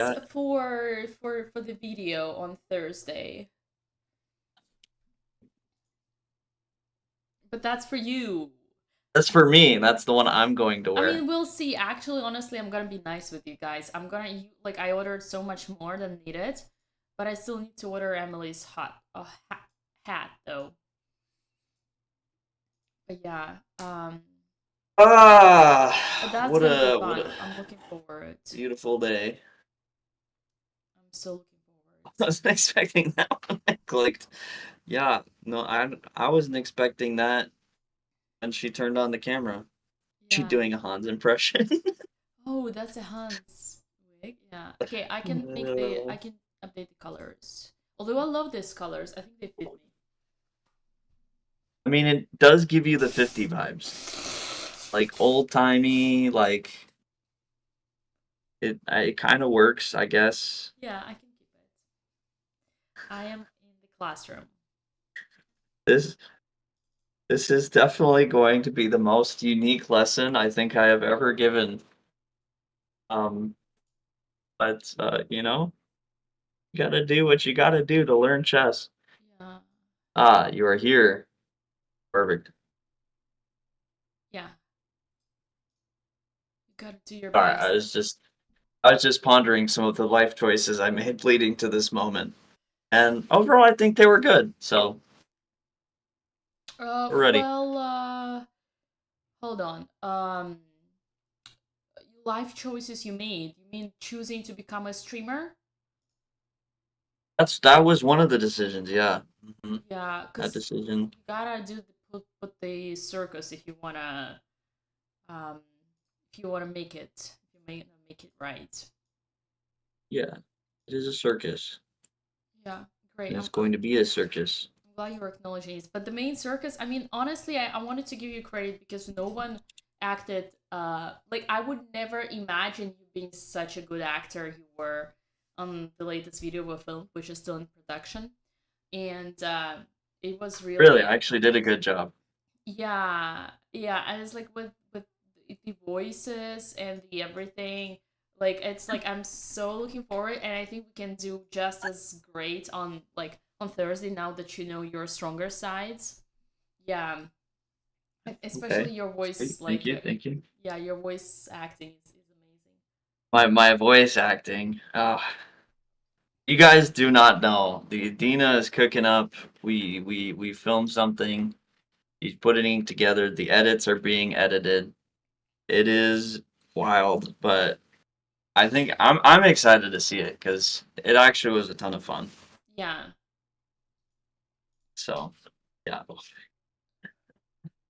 Yeah, for the video on Thursday. But that's for you. that's for me. That's the one I'm going to I wear. mean, we'll see. Actually, honestly, I'm gonna be nice with you guys. Like I ordered so much more than needed, but I still need to order Emily's hat though. But yeah, Ah, but that's what gonna be a what a fun. I'm looking forward. beautiful day. I'm so looking forward. I wasn't expecting that when I clicked. Yeah, no, I wasn't expecting that. And she turned on the camera. She Yeah. doing a Hans impression. Oh, that's a Hans wig. Yeah. Okay, I Uh, can update the colors. Although I love these colors, I think they fit me. I mean, it does give you the 50 vibes, like old timey. Like it kind of works, I guess. Yeah, I can keep it. I am in the classroom. This this is definitely going to be the most unique lesson I think I have ever given. Um, but you gotta do what you gotta do to learn chess. Yeah. Ah, you are here. Perfect. Yeah. You gotta do your Sorry, best. I was just pondering some of the life choices I made leading to this moment. And overall I think they were good. So we're ready. Well, hold on. Life choices you made. You mean choosing to become a streamer? That was one of the decisions, yeah. Yeah, That because decision. you gotta put the circus um if you wanna make it, if you make it right. Yeah. It is a circus. Yeah, great. And it's going to be a circus. I'm glad you're acknowledging it. But the main circus, I mean, honestly, I wanted to give you credit because no one acted like I would never imagine you being such a good actor you were on the latest video of a film, which is still in production. And it was Really, I really actually did a good job. yeah, and it's like with the voices and the everything, like it's like I'm so looking forward, and I think we can do just as great on on Thursday now that you know your stronger sides. Yeah, especially Okay. your Sweet. voice, Thank you. Thank you. yeah, your voice acting is amazing. My voice acting. You guys do not know. The Dina is cooking up. We filmed something. He's putting it together. The edits are being edited. It is wild, but I think I'm excited to see it because it actually was a ton of fun. Yeah. So yeah,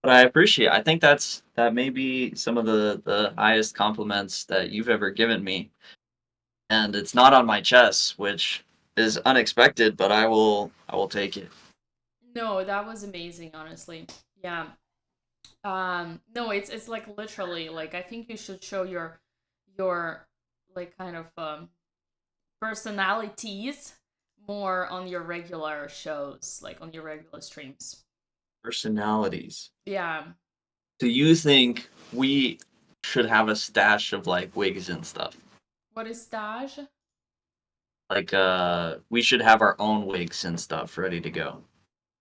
but I appreciate. I think that may be some of the highest compliments that you've ever given me, and it's not on my chest, which is unexpected, but I will take it. No, that was amazing, honestly. Yeah. No, it's like literally like I think you should show your like kind of personalities more on your regular shows, like on your regular streams. Personalities. Yeah. Do you think we should have a stash of like wigs and stuff? What is stage? Like we should have our own wigs and stuff ready to go.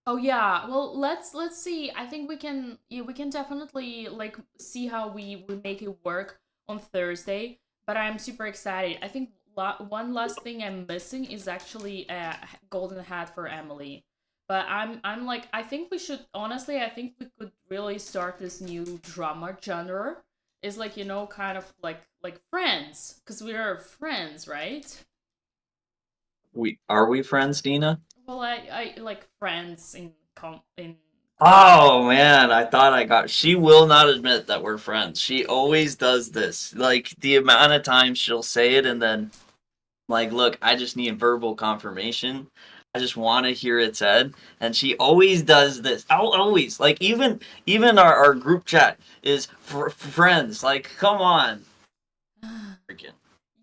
Oh yeah. Well, let's see. I think we can yeah, we can definitely like see how we make it work on Thursday, but I'm super excited. I think one last thing I'm missing is actually a golden hat for Emily. But I'm like I think we should honestly I think we could really start this new drama genre. It's like, you know, kind of like friends cuz we are friends, right? We are we friends, Dina? Well, I like friends in class. Oh man, I thought I got. She will not admit that we're friends. She always does this. Like the amount of times she'll say it and then like, look, I just need verbal confirmation. I just want to hear it said, and she always does this. Always, like even our group chat is friends. Like, come on, freaking.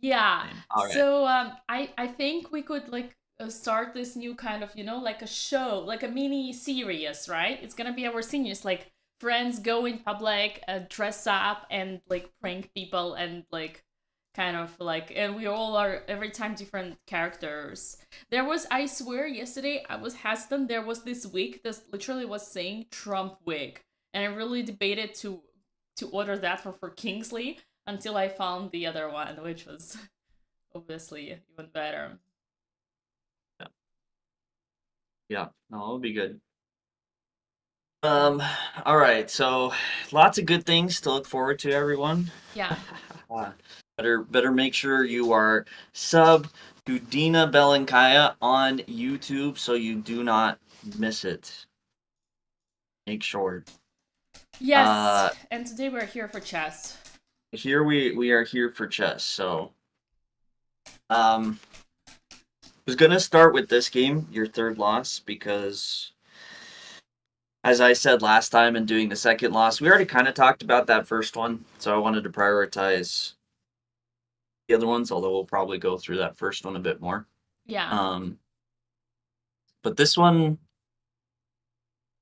Yeah. All right. So I think we could like start this new kind of, you know, like a show, like a mini series, right? It's gonna be our seniors, like friends go in public, dress up and like prank people and like kind of like, and we all are every time different characters. There was, I swear, yesterday I was hesitant. There was this wig that literally was saying Trump wig, and I really debated to order that for Kingsley until I found the other one, which was obviously even better. Yeah, yeah, no, it'll be good. All right, so lots of good things to look forward to, everyone. Yeah. Better make sure you are sub to Dina Belenkaya on YouTube so you do not miss it. Make sure. Yes, and today we're here for chess. Here we are here for chess. So, was gonna start with this game, your third loss, because as I said last time in doing the second loss, we already kind of talked about that first one, so I wanted to prioritize the other ones, although we'll probably go through that first one a bit more. Yeah. But this one,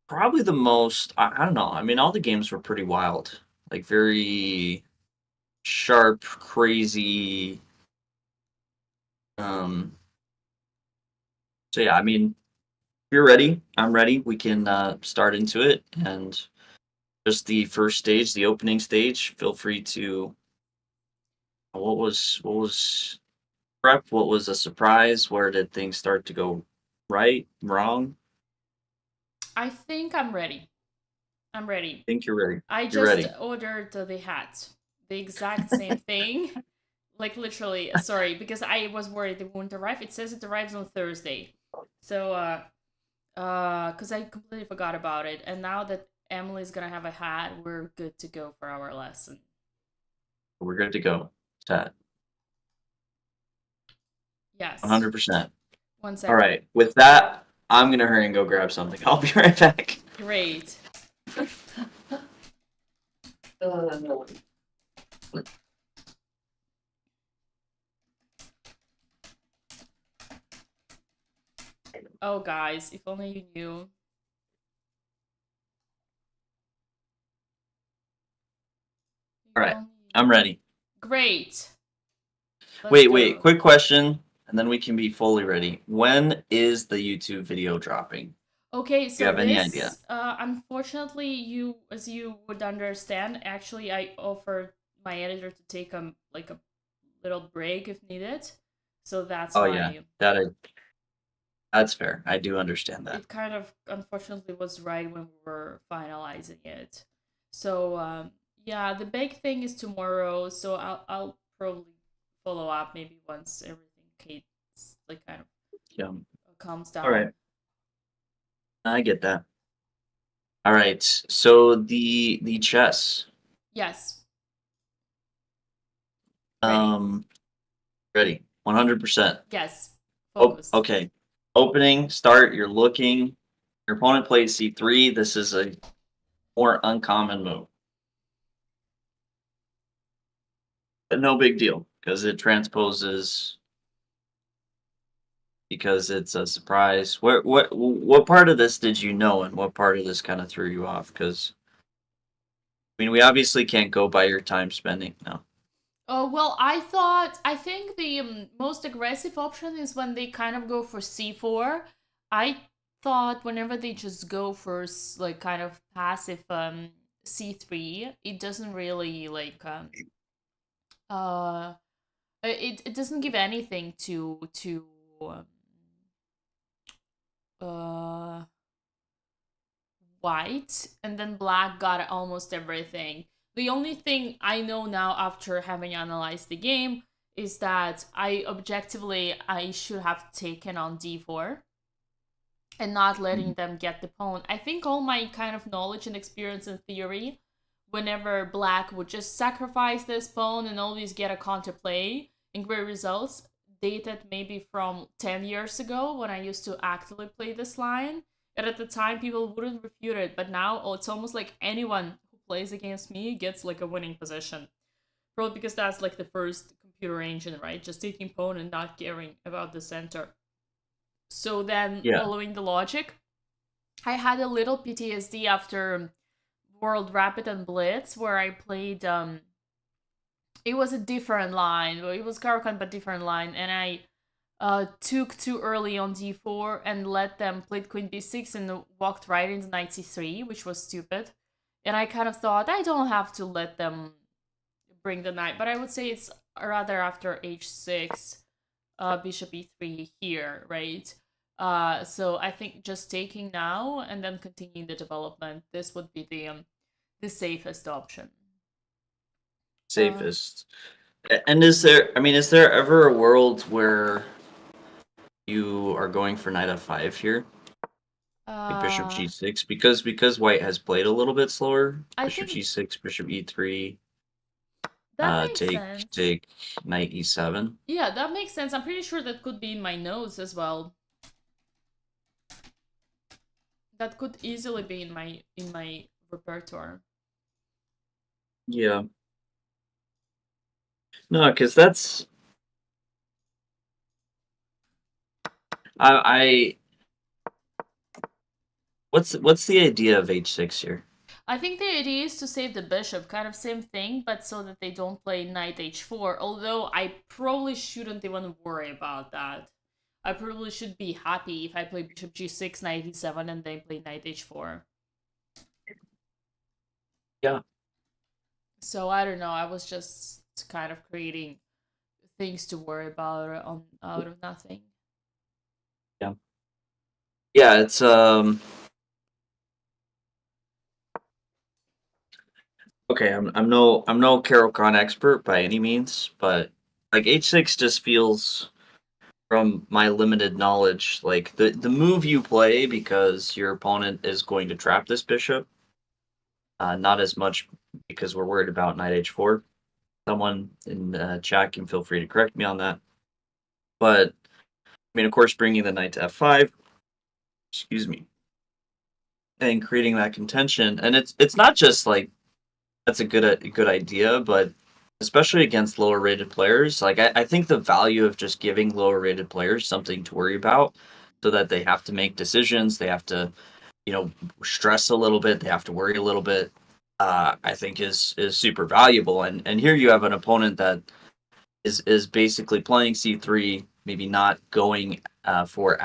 probably the most, I don't know. I mean, all the games were pretty wild, like very sharp, crazy. So yeah, I mean, if you're ready, I'm ready. We can start into it, and just the first stage, the opening stage. Feel free to. What was prep? What was a surprise? Where did things start to go right, wrong? I think I'm ready. I'm ready. Think you're ready. I You're just ready. ordered the hat. The exact same thing. Like literally, sorry, because I was worried it wouldn't arrive. It says it arrives on Thursday. So cuz I completely forgot about it. And now that Emily's going to have a hat, we're good to go for our lesson. We're good to go. Chat. Yes. 100%. 1 second. All right. With that, I'm gonna hurry and go grab something. I'll be right back. Great. Oh, guys, if only you knew. All right. I'm ready. Great. Let's Wait, go. quick question, and then we can be fully ready. When is the YouTube video dropping? Okay, Do so you have any this, idea? unfortunately, you, as you would understand, actually, I offered my editor to take like a little break if needed, so that's Oh yeah, why that's fair. I do understand that. it kind of unfortunately was right when we were finalizing it. So yeah, the big thing is tomorrow, so I'll probably follow up maybe once everything like kind of Yeah. calms All down. right. I get that. All right. So the chess. Yes. Um, ready. 100%. Yes. Oh, Focused. okay. Opening, start, you're looking. Your opponent played c3. This is a more uncommon move. But no big deal, because it transposes, because it's a surprise. What part of this did you know, and what part of this kind of threw you off? Because, I mean, we obviously can't go by your time spending now. Oh, well, I think the most aggressive option is when they kind of go for c4. I thought whenever they just go for like kind of passive c3, it doesn't really like uh it doesn't give anything to um, uh white, and then black got almost everything. The only thing I know now after having analyzed the game is that I should have taken on d4 and not letting them get the pawn. I think all my kind of knowledge and experience in theory, whenever black would just sacrifice this pawn and always get a counterplay and great results, dated maybe from 10 years ago when I used to actively play this line. And at the time, people wouldn't refute it, but now it's almost like anyone who plays against me gets like a winning position. Probably because that's like the first computer engine, right? Just taking pawn and not caring about the center. So then, Yeah. following the logic, I had a little PTSD after World Rapid and Blitz, where I played It was a different line. Well, it was Caro-Kann, but different line, and I took too early on d4 and let them play queen b6 and walked right into knight c3, which was stupid. And I kind of thought I don't have to let them bring the knight, but I would say it's rather after h6, bishop e3 here, right? So I think just taking now and then continuing the development, this would be the safest option. Safest. And is there? I mean, is there ever a world where you are going for knight f5 here, like bishop Uh, g6, because white has played a little bit slower. I Bishop think g6, bishop e3, that makes take sense. take knight e7. Yeah, that makes sense. I'm pretty sure that could be in my notes as well. That could easily be in my repertoire. Yeah. No, because that's I what's the idea of h6 here? I think the idea is to save the bishop, kind of same thing, but so that they don't play knight h4. Although I probably shouldn't even worry about that. I probably should be happy if I play bishop g6, knight e7, and then play knight h4. Yeah. So I don't know. I was just kind of creating things to worry about on out of nothing. Yeah. Yeah, it's okay, I'm no Caro-Kann expert by any means, but like h6 just feels from my limited knowledge like the move you play because your opponent is going to trap this bishop. Not as much because we're worried about knight h4. Someone in chat can feel free to correct me on that. But I mean, of course, bringing the knight to f5, excuse me, and creating that contention, and it's not just like that's a good idea, but especially against lower rated players, like I think the value of just giving lower rated players something to worry about, so that they have to make decisions, they have to stress a little bit, they have to worry a little bit. I think is super valuable, and here you have an opponent that is basically playing c3, maybe not going for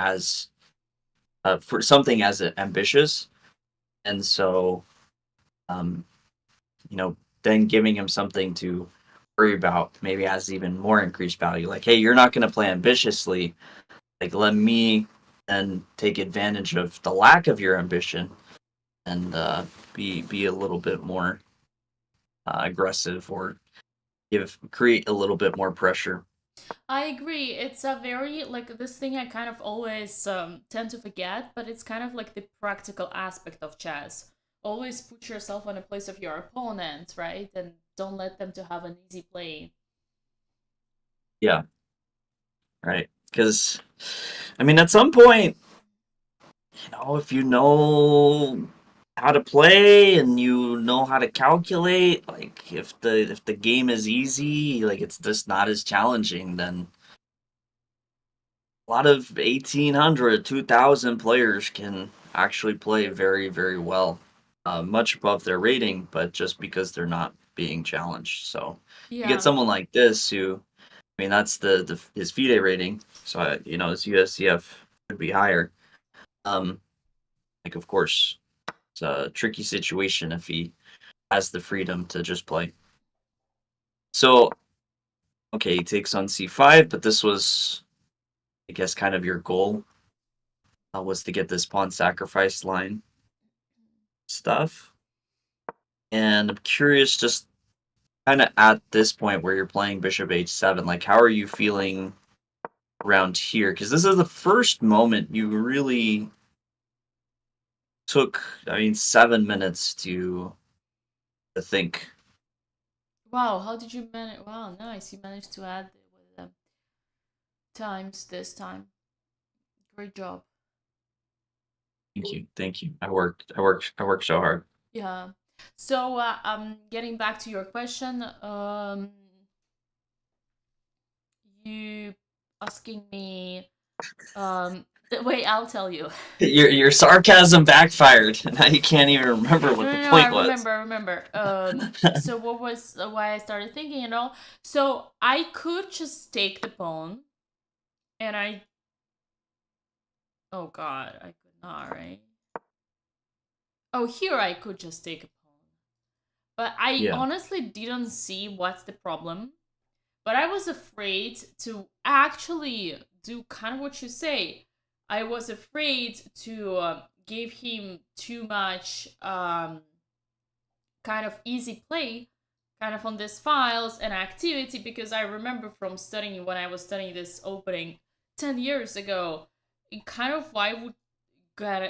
something as ambitious, and so um, you know, then giving him something to worry about maybe has even more increased value. Like, hey, you're not going to play ambitiously. Like, let me then take advantage of the lack of your ambition and be a little bit more aggressive or create a little bit more pressure. I agree. It's a very like this thing I kind of always tend to forget, but it's kind of like the practical aspect of chess. Always put yourself on the place of your opponent, right? And don't let them to have an easy play. Yeah, right. Because, I mean, at some point, if you know how to play and you know how to calculate, like if the game is easy, like it's just not as challenging, then a lot of 1800, 2000 players can actually play very, very well, much above their rating, but just because they're not being challenged. So you get Yeah. someone like this who, I mean, that's his FIDE rating, so his USCF would be higher. Um, like of course, it's a tricky situation if he has the freedom to just play. So okay, he takes on c5, but this was, I guess, kind of your goal, was to get this pawn sacrifice line stuff. And I'm curious, just kind of at this point where you're playing bishop h7, like how are you feeling around here? Because this is the first moment you really took, I mean, 7 minutes to think. Wow, how did you manage? Wow, nice. You managed to add with the times this time. Great job. Thank you. I worked so hard. Yeah. So, getting back to your question, you asking me, Wait, I'll tell you. Your sarcasm backfired. Now you can't even remember No, what the no, no, I point was. remember, I remember. So what was why I started thinking and all? So I could just take the pawn, and oh god, I could not, right? Oh, here I could just take a pawn. But I Yeah. honestly didn't see what's the problem. But I was afraid to actually do kind of what you say. I was afraid to give him too much kind of easy play kind of on these files and activity, because I remember from studying when I was studying this opening 10 years ago, it kind of why would get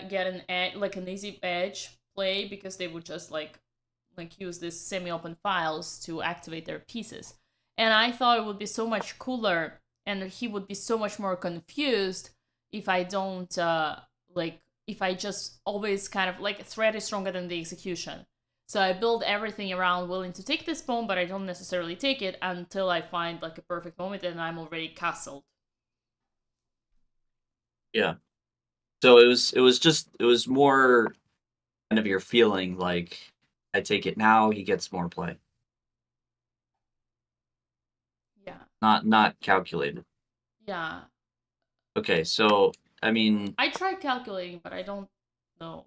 an like an easy edge play, because they would just like use these semi-open files to activate their pieces. And I thought it would be so much cooler and he would be so much more confused if I don't like if I just always kind of like threat is stronger than the execution. So I build everything around willing to take this pawn, but I don't necessarily take it until I find like a perfect moment and I'm already castled. Yeah. So it was more kind of your feeling like I take it now, he gets more play. Yeah. Not calculated. Yeah. Okay, so I mean, I tried calculating, but I don't know.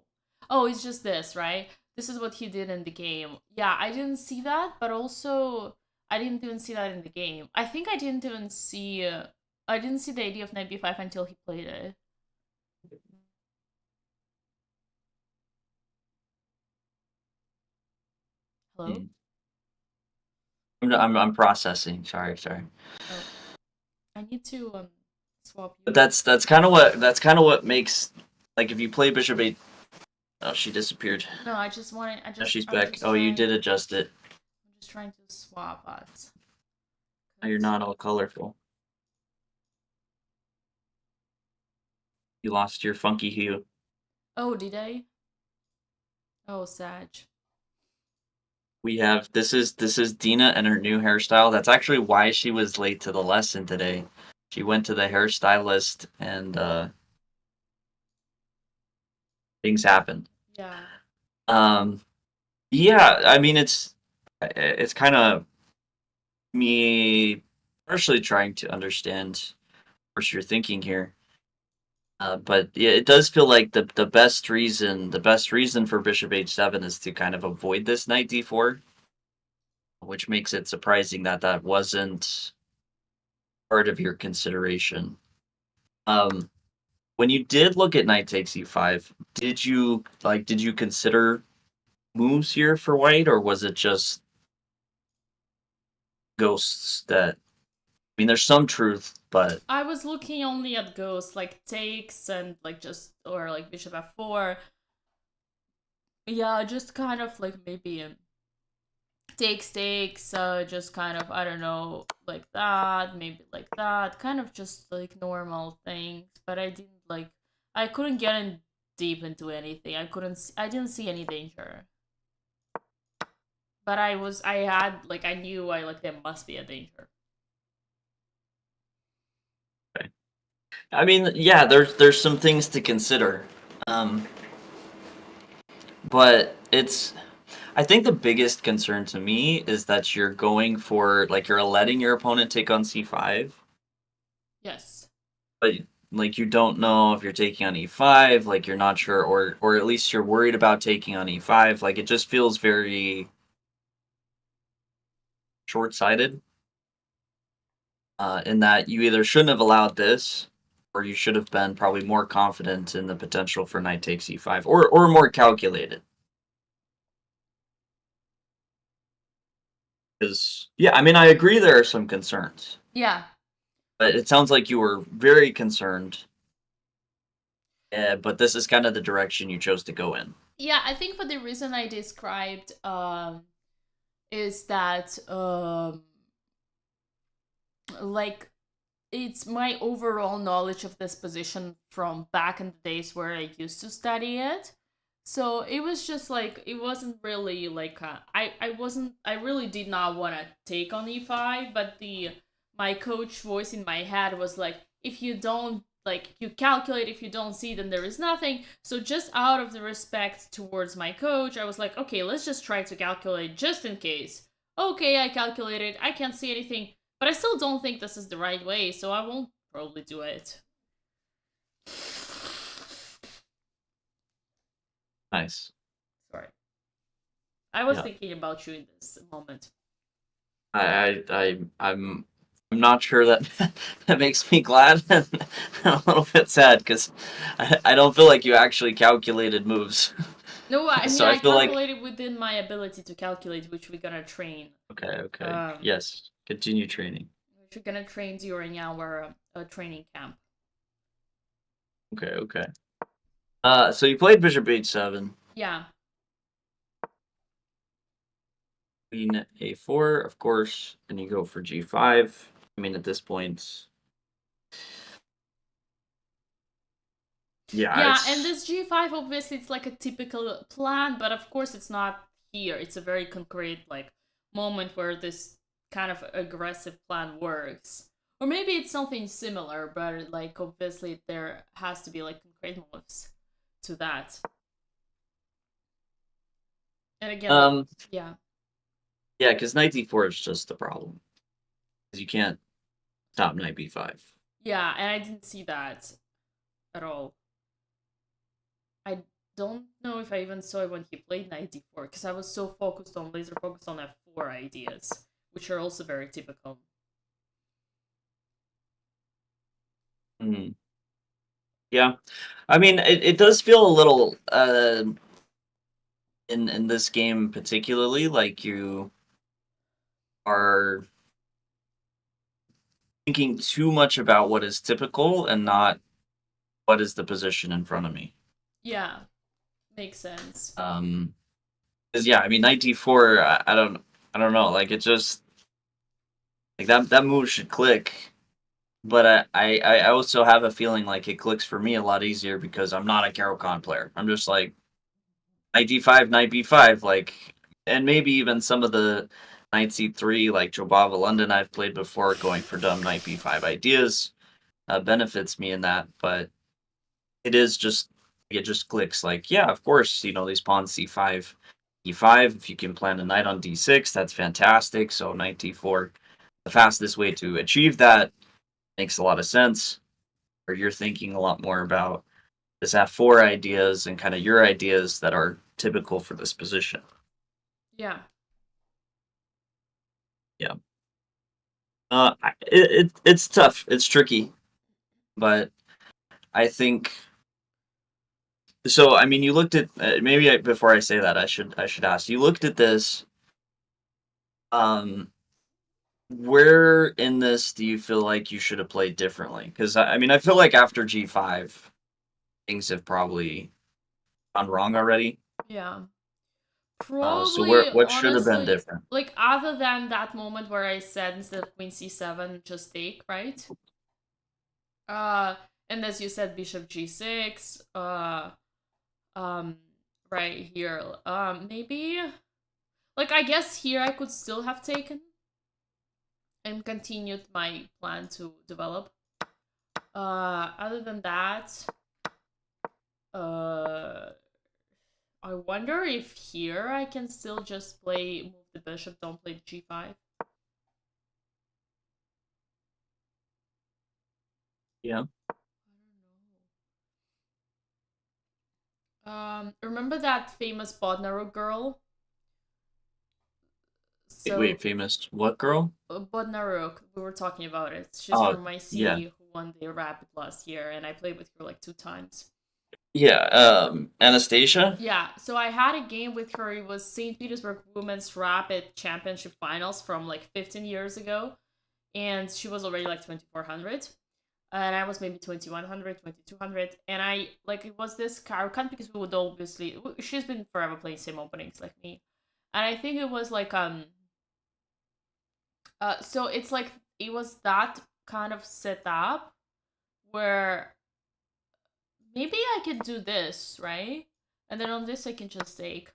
Oh, it's just this, right? This is what he did in the game. Yeah, I didn't see that, but also I didn't even see that in the game. I think I didn't even see. I didn't see the idea of knight b5 until he played it. Hello. hmm, I'm processing. Sorry. Oh, I need to swap But you. that's kind of what makes like if you play bishop 8. Oh, she disappeared. No, I just wanted. Now she's I'm back. just Oh, you trying. did adjust it. I'm just trying to swap us. Now you're not all colorful. You lost your funky hue. Oh, did I? Oh, Sag. We have this is Dina and her new hairstyle. That's actually why she was late to the lesson today. She went to the hairstylist and things happened. Yeah. Um yeah, I mean it's kind of me partially trying to understand what you're thinking here. But yeah, it does feel like the best reason for bishop h7 is to kind of avoid this knight d4, which makes it surprising that that wasn't part of your consideration. Um, when you did look at knight takes e5, did you consider moves here for white, or was it just ghosts that? I mean, there's some truth, but I was looking only at ghosts, like takes and like just or like bishop f4. Yeah, just kind of like maybe takes, just kind of I don't know, like that, maybe like that, kind of just like normal things. But I didn't like, I couldn't get in deep into anything. I didn't see any danger. But I had like I knew I like there must be a danger. I mean, yeah, there's some things to consider. Um, but it's I think the biggest concern to me is that you're going for like you're letting your opponent take on c5, Yes. but like you don't know if you're taking on e5, like you're not sure, or at least you're worried about taking on e5. Like it just feels very short-sighted. In that you either shouldn't have allowed this, or you should have been probably more confident in the potential for knight takes e5, or more calculated. Because yeah, I mean I agree there are some concerns, Yeah. but it sounds like you were very concerned. But this is kind of the direction you chose to go in. Yeah, I think for the reason I described is that like it's my overall knowledge of this position from back in the days where I used to study it. So it was just like it wasn't really like I wasn't I really did not want to take on e5, but the my coach voice in my head was like, if you don't like you calculate, if you don't see, then there is nothing. So just out of the respect towards my coach, I was like, okay, let's just try to calculate just in case. Okay, I calculated, I can't see anything, but I still don't think this is the right way, so I won't probably do it. Nice. Sorry. I was Yeah. thinking about you in this moment. I'm not sure that that makes me glad and a little bit sad because I don't feel like you actually calculated moves. No, I mean So I I feel like calculated within my ability to calculate, which we're gonna train. okay. Um, Yes. Continue training. which we're gonna train during our training camp. Okay. So you played Bishop H7, Yeah, Queen A4, of course, and you go for G5. I mean, at this point, yeah, yeah, and it's this G5 obviously it's like a typical plan, but of course it's not here. It's a very concrete like moment where this kind of aggressive plan works. Or maybe it's something similar, but like obviously there has to be like concrete moves to that. And again, like um yeah. yeah, because knight d4 is just the problem because you can't stop knight b5. Yeah, and I didn't see that at all. I don't know if I even saw it when he played knight d4 because I was so focused on laser focused on f4 ideas, which are also very typical. Mhm. Yeah, I mean, it does feel a little in this game particularly like you are thinking too much about what is typical and not what is the position in front of me. Yeah, makes sense. Because yeah, I mean, knight d4, I don't know, like it just like that move should click, but I also have a feeling like it clicks for me a lot easier because I'm not a Caro-Kann player. I'm just like knight d5, knight b5, like, and maybe even some of the knight c3, like Jobava London I've played before, going for dumb knight b5 ideas benefits me in that, but it is just it just clicks like yeah, of course, these pawns c5, e5. If you can plant a knight on d6, that's fantastic. So knight d4, the fastest way to achieve that makes a lot of sense. Or you're thinking a lot more about this f4 ideas and kind of your ideas that are typical for this position. Yeah. Yeah. It's tough. It's tricky, but I think so. I mean, you looked at before I say that, I should ask. You looked at this. Um, where in this do you feel like you should have played differently? Because I mean, I feel like after G5, things have probably gone wrong already. Yeah. So Probably, what should have been honestly, different? like other than that moment where I said instead of queen c7, just take, right? Uh, and as you said, bishop g6. Um, right here. Maybe like I guess here I could still have taken and continued my plan to develop. Other than that, uh, I wonder if here I can still just play move the bishop, don't play g5. Yeah. Remember that famous Bodnar girl? Wait, So famous what girl? Bodnaruk, we were talking about it. She's Oh, from my yeah. city who won the Rapid last year, and I played with her like 2 times. Yeah, Anastasia? Yeah, so I had a game with her. It was St. Petersburg Women's Rapid Championship Finals from like 15 years ago, and she was already like 2400, and I was maybe 2100, 2200, and I like it was this Caro-Kann because we would obviously she's been forever playing same openings like me, and I think it was like so it's like it was that kind of setup where maybe I could do this, right? And then on this I can just take.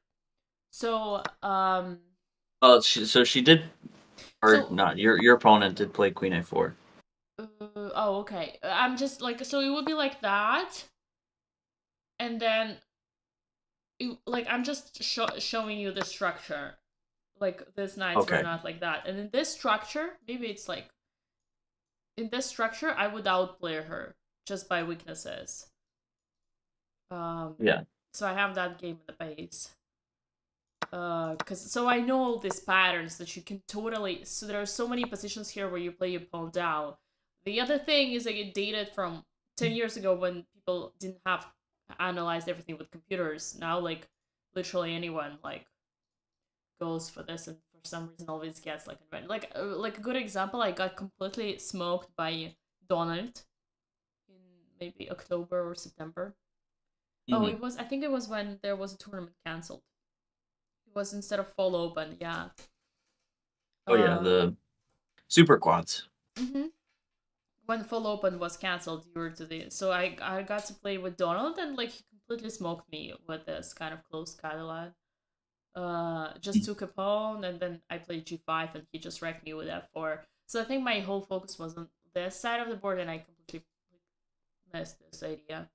So Oh, so she did, or so not? Your opponent did play Queen A4. Oh, okay. I'm just like, so it would be like that, and then like I'm just showing you the structure. Like these knights were Okay. not like that, and in this structure, maybe it's like in this structure, I would outplay her just by weaknesses. Um, Yeah. so I have that game in the base. Cause so I know all these patterns that you can totally. So there are so many positions here where you play your pawn down. The other thing is like it dated from 10 years ago when people didn't have analyzed everything with computers. Now like literally anyone like goes for this and for some reason always gets like invented. Like a good example, I got completely smoked by Donald in maybe October or September. Oh, Hmm. it was, I think it was when there was a tournament cancelled. It was instead of fall open, yeah. Oh yeah, Uh, the super quads. hmm when fall open was cancelled due to the, so I got to play with Donald and like he completely smoked me with this kind of close Cadillac. Just took a pawn and then I played g5 and he just wrecked me with f4. So I think my whole focus was on this side of the board and I completely missed this idea.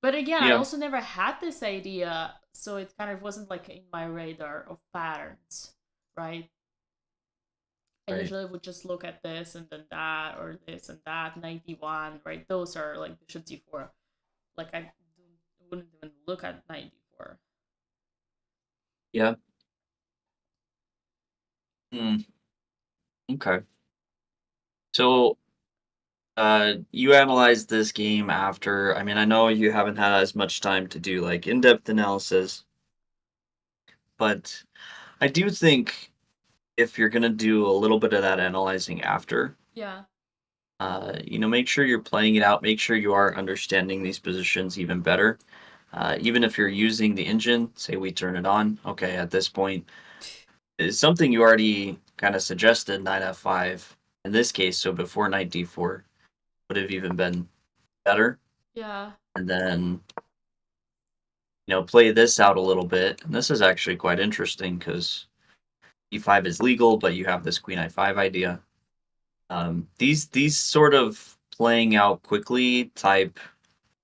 But again, I Yeah. also never had this idea, so it kind of wasn't like in my radar of patterns, right? I Right. usually would just look at this and then that or this and that, 91, right? Those are like bishop d4. Like I wouldn't even look at 94. Yeah. Hmm. Okay. So, you analyzed this game after. I mean, I know you haven't had as much time to do like in-depth analysis, but I do think if you're gonna do a little bit of that analyzing after, Yeah. make sure you're playing it out. Make sure you are understanding these positions even better. Even if you're using the engine, say we turn it on. Okay, at this point, it's something you already kind of suggested. Knight f5 in this case. So before knight d4 would have even been better. Yeah. And then play this out a little bit. And this is actually quite interesting because e5 is legal, but you have this queen i5 idea. These sort of playing out quickly type,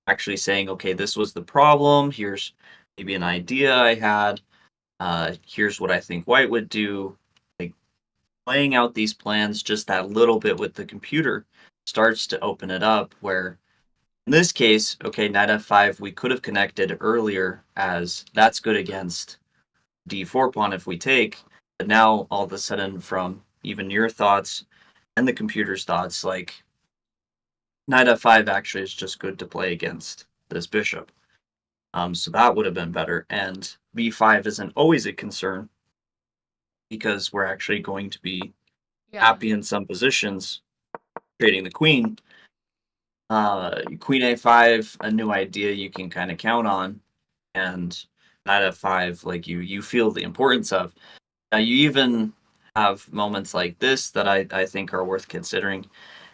actually saying, okay, this was the problem. Here's maybe an idea I had. Here's what I think white would do. Like playing out these plans just that little bit with the computer starts to open it up where in this case, okay, knight f5, we could have connected earlier as that's good against d4 pawn if we take, but now all of a sudden from even your thoughts and the computer's thoughts, like knight f5 actually is just good to play against this bishop. So that would have been better. And b5 isn't always a concern because we're actually going to be Yeah. happy in some positions trading the queen. Queen a5, a new idea you can kind of count on, and knight f5, like you feel the importance of. Now you even have moments like this that I think are worth considering.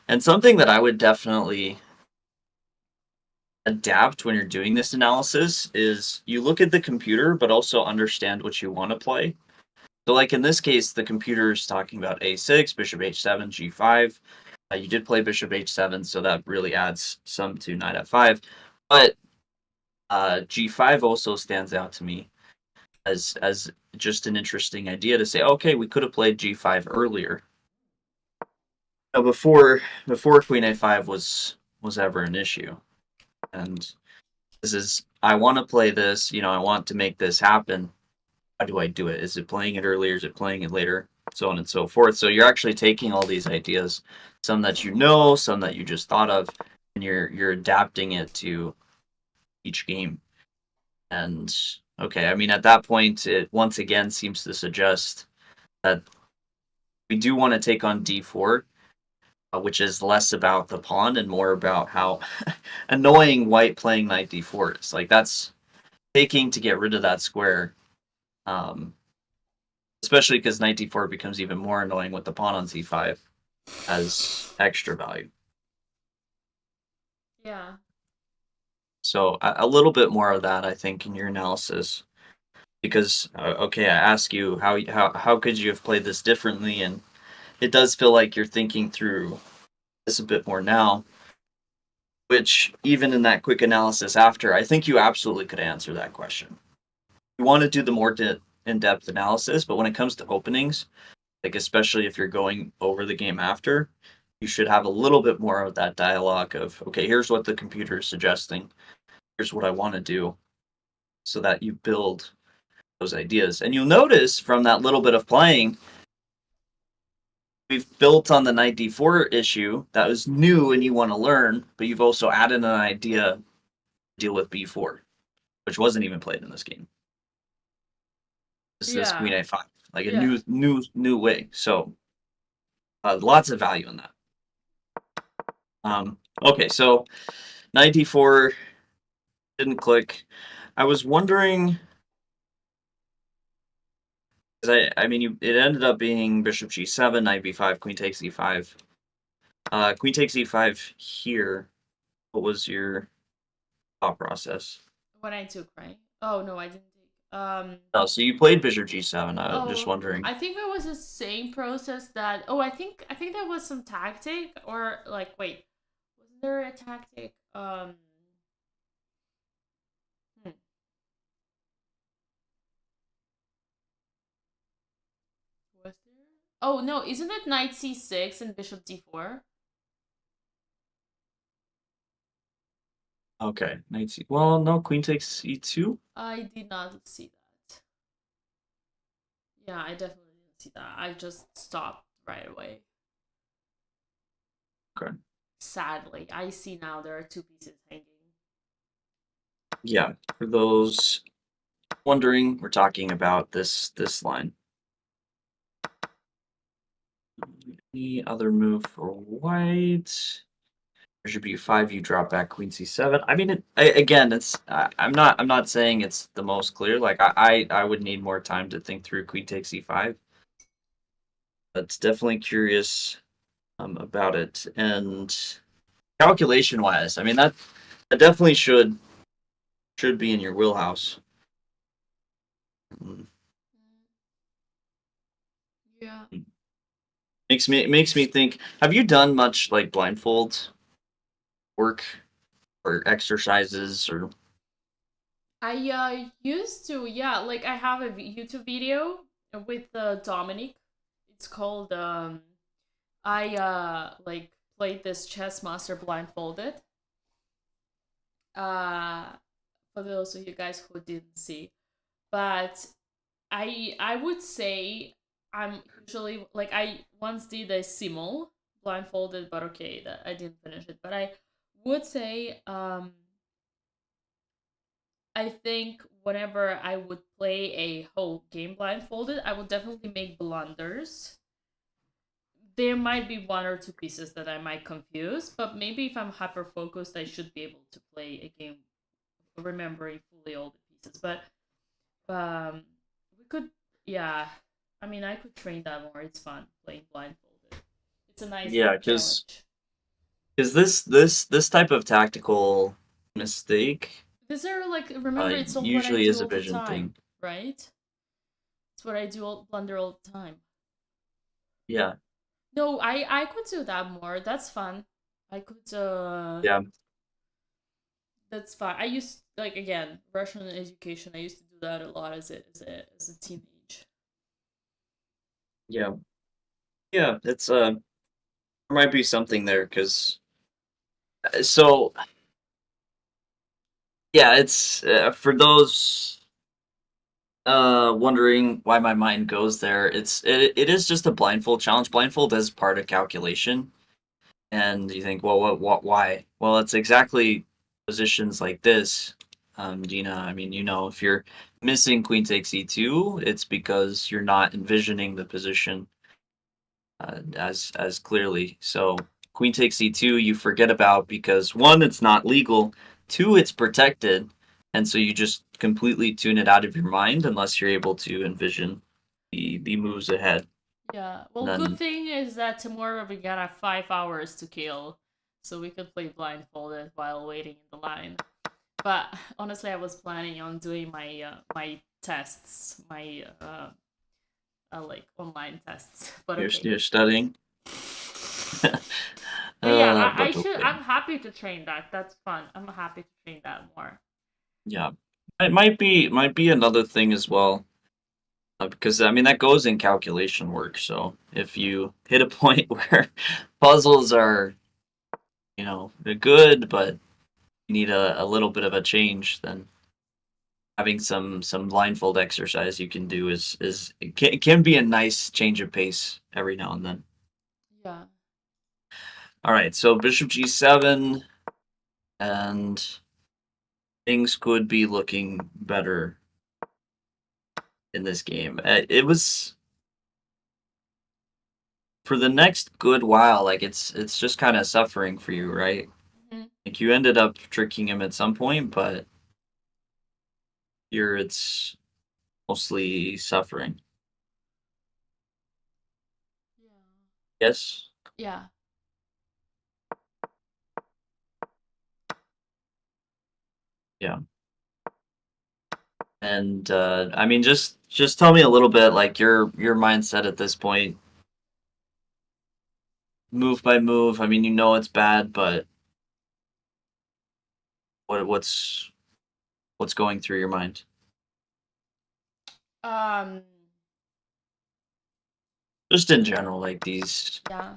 And something that I would definitely adapt when you're doing this analysis is you look at the computer, but also understand what you want to play. So, like in this case, the computer is talking about a6, bishop h7, g5. You did play bishop h7, so that really adds some to knight f5. But g5 also stands out to me as just an interesting idea to say, okay, we could have played g5 earlier. Now, before queen a5 was ever an issue, and this is I want to play this. I want to make this happen. How do I do it? Is it playing it earlier? Is it playing it later? So on and so forth. So you're actually taking all these ideas, some that you know, some that you just thought of, and you're adapting it to each game. And okay, I mean at that point, it once again seems to suggest that we do want to take on d4, which is less about the pawn and more about how annoying white playing knight d4 is. Like that's taking to get rid of that square. Um, Especially because knight d4 becomes even more annoying with the pawn on c5 as extra value. Yeah. So a little bit more of that, I think, in your analysis. Because okay, I ask you how could you have played this differently, and it does feel like you're thinking through this a bit more now, which even in that quick analysis after, I think you absolutely could answer that question. You want to do the more in-depth analysis, but when it comes to openings, like especially if you're going over the game after, you should have a little bit more of that dialogue of, okay, here's what the computer is suggesting. Here's what I want to do, so that you build those ideas. And you'll notice from that little bit of playing, we've built on the knight d4 issue that was new and you want to learn, but you've also added an idea to deal with b4, which wasn't even played in this game. This is queen Yeah. a5, like a Yeah. new way. So lots of value in that. Okay, so knight d4 didn't click. I was wondering, because I mean, it ended up being bishop g7, knight b5, queen takes e5. Queen takes e5 here. What was your thought process? What I took, right? Oh no, I didn't take. Oh, so you played bishop g7. I was just Oh, wondering. I think that was the same process that. Oh, I think that was some tactic or like wait, was there a tactic? Hmm, was there? Oh no, isn't it knight c6 and bishop d4? Okay, knight c. Well, no, queen takes e2. I did not see that. Yeah, I definitely didn't see that. I just stopped right away. Okay. Sadly, I see now there are two pieces hanging. Yeah, for those wondering, we're talking about this line. Any other move for white? Bishop e5, you drop back queen c7. I mean, again, it's I'm not saying it's the most clear. Like I would need more time to think through queen takes e5. But it's definitely curious about it. And calculation wise, I mean that definitely should be in your wheelhouse. Mm. Yeah. Makes me think. Have you done much like blindfold work or exercises or? I used to, yeah, like I have a YouTube video with Dominic. It's called I like played this chess master blindfolded. Uh for those of you guys who didn't see. But I would say I'm usually like I once did a simul blindfolded, but okay, that I didn't finish it. But I would say I think whenever I would play a whole game blindfolded, I would definitely make blunders. There might be one or two pieces that I might confuse, but maybe if I'm hyper focused, I should be able to play a game remembering fully all the pieces. But we could, yeah. I mean, I could train that more. It's fun playing blindfolded. It's a nice Yeah, little because challenge. this type of tactical mistake These are like remember, it's all what I usually do is a all the vision time, thing. right? It's what I do blunder all the time. Yeah, No, I could do that more. That's fun. I could yeah, that's fun. I used like again, Russian education. I used to do that a lot as a teenage. yeah, yeah. It's there might be something there because so yeah, it's for those wondering why my mind goes there. It is just a blindfold challenge. Blindfold is part of calculation, and you think, well, what why? Well, it's exactly positions like this, Gina. I mean, you know, if you're missing queen takes e2, it's because you're not envisioning the position as clearly. So queen takes e2, you forget about because one, it's not legal. Two, it's protected, and so you just completely tune it out of your mind unless you're able to envision the moves ahead. Yeah. And Well, good then thing is that tomorrow we got 5 hours to kill, so we could play blindfolded while waiting in the line. But honestly, I was planning on doing my tests, my like online tests. But okay. you're studying. But yeah, I But should. okay. I'm happy to train that. That's fun. I'm happy to train that more. Yeah. It might be another thing as well. Because I mean that goes in calculation work. So if you hit a point where puzzles are, they're good, but you need a little bit of a change, then having some blindfold exercise you can do is it can be a nice change of pace every now and then. Yeah. All right, so bishop g7, and things could be looking better in this game. It was for the next good while, like it's just kind of suffering for you, right? Mhm. Like you ended up tricking him at some point, but here it's mostly suffering. Yes? Yeah. Yeah. And I mean just tell me a little bit like your mindset at this point, move by move. I mean, it's bad, but what's going through your mind? Yeah. Just in general, like these Yeah.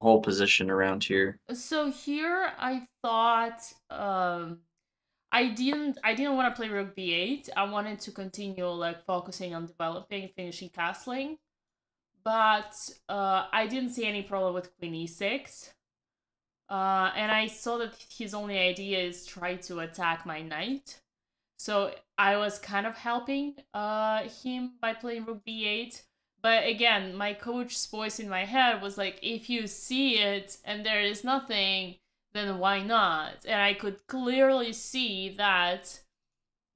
whole position around here. So here I thought I didn't want to play rook b8. I wanted to continue like focusing on developing, finishing castling. But I didn't see any problem with queen e6. And I saw that his only idea is try to attack my knight. So I was kind of helping him by playing rook b8. But again, my coach's voice in my head was like, if you see it and there is nothing, then why not? And I could clearly see that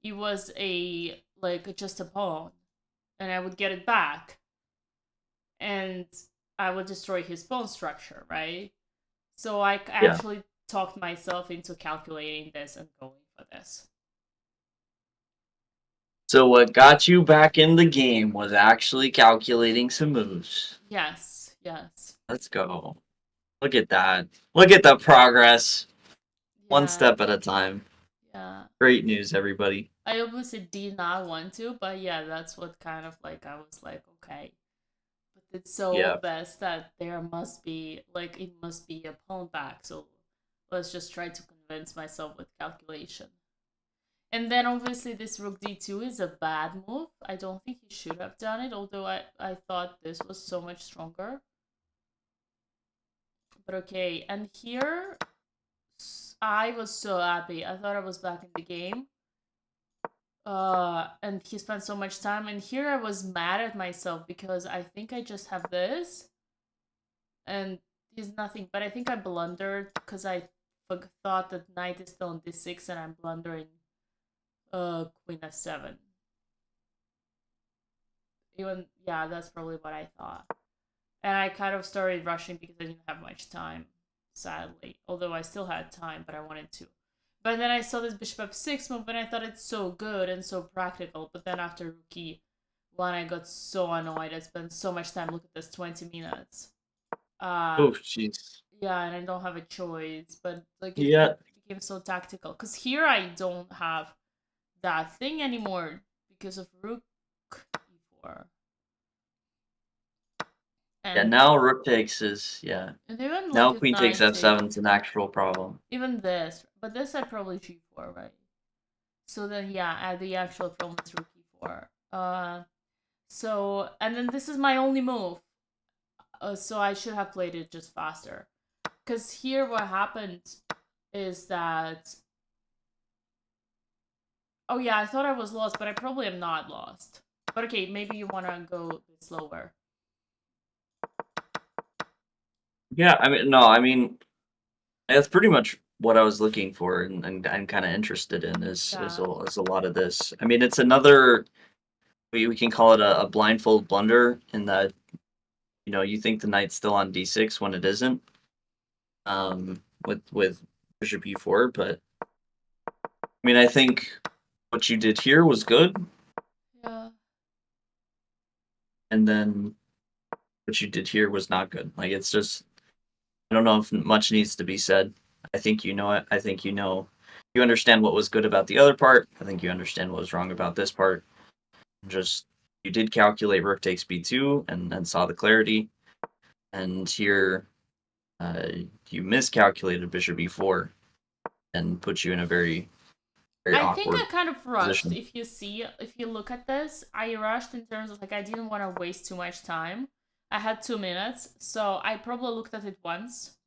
it was just a pawn, and I would get it back, and I would destroy his pawn structure, right? So I Yeah. actually talked myself into calculating this and going for this. So what got you back in the game was actually calculating some moves. Yes, yes. Let's go. Look at that. Look at the progress. One Yeah, step at a time. yeah. Great news, everybody. I obviously did not want to, but yeah, that's what kind of like I was like, okay. But it's so Yeah. obvious that there must be like it must be a pawn back, so let's just try to convince myself with calculation. And then obviously this rook d2 is a bad move. I don't think he should have done it, although I thought this was so much stronger. But okay, and here I was so happy. I thought I was back in the game. And he spent so much time, and here I was mad at myself because I think I just have this and he's nothing, but I think I blundered because I thought that knight is still on d6 and I'm blundering queen f7. Even yeah, that's probably what I thought. And I kind of started rushing because I didn't have much time, sadly. Although I still had time, but I wanted to. But then I saw this bishop f6 move and I thought it's so good and so practical. But then after rook e1, I got so annoyed. I spent so much time. Look at this, 20 minutes. Oh, jeez. Yeah, and I don't have a choice. But like it Yeah. became so tactical. Because here I don't have that thing anymore because of rook e4. Yeah, And now rook takes is, yeah. and even like Now with queen takes knight f7 takes. is an actual problem. Even this, but this I probably g4, right? So then yeah, the actual problem is rook e4. So and then this is my only move. So I should have played it just faster. Cause here what happened is that oh yeah, I thought I was lost, but I probably am not lost. But okay, maybe you wanna go a bit slower. Yeah, I mean, no, I mean, that's pretty much what I was looking for and I'm kind of interested in is Yeah. a lot of this. I mean, it's another we can call it a blindfold blunder in that you think the knight's still on d6 when it isn't. With bishop e4, but I mean, I think what you did here was good, Yeah. and then what you did here was not good. Like it's just I don't know if much needs to be said. I think you know it. I think you understand what was good about the other part. I think you understand what was wrong about this part. Just you did calculate rook takes b2 and saw the clarity, and here uh, you miscalculated bishop e4 and put you in a very very I think I awkward kind of rushed. position. If you look at this, I rushed in terms of like I didn't want to waste too much time. I had 2 minutes, so I probably looked at it once,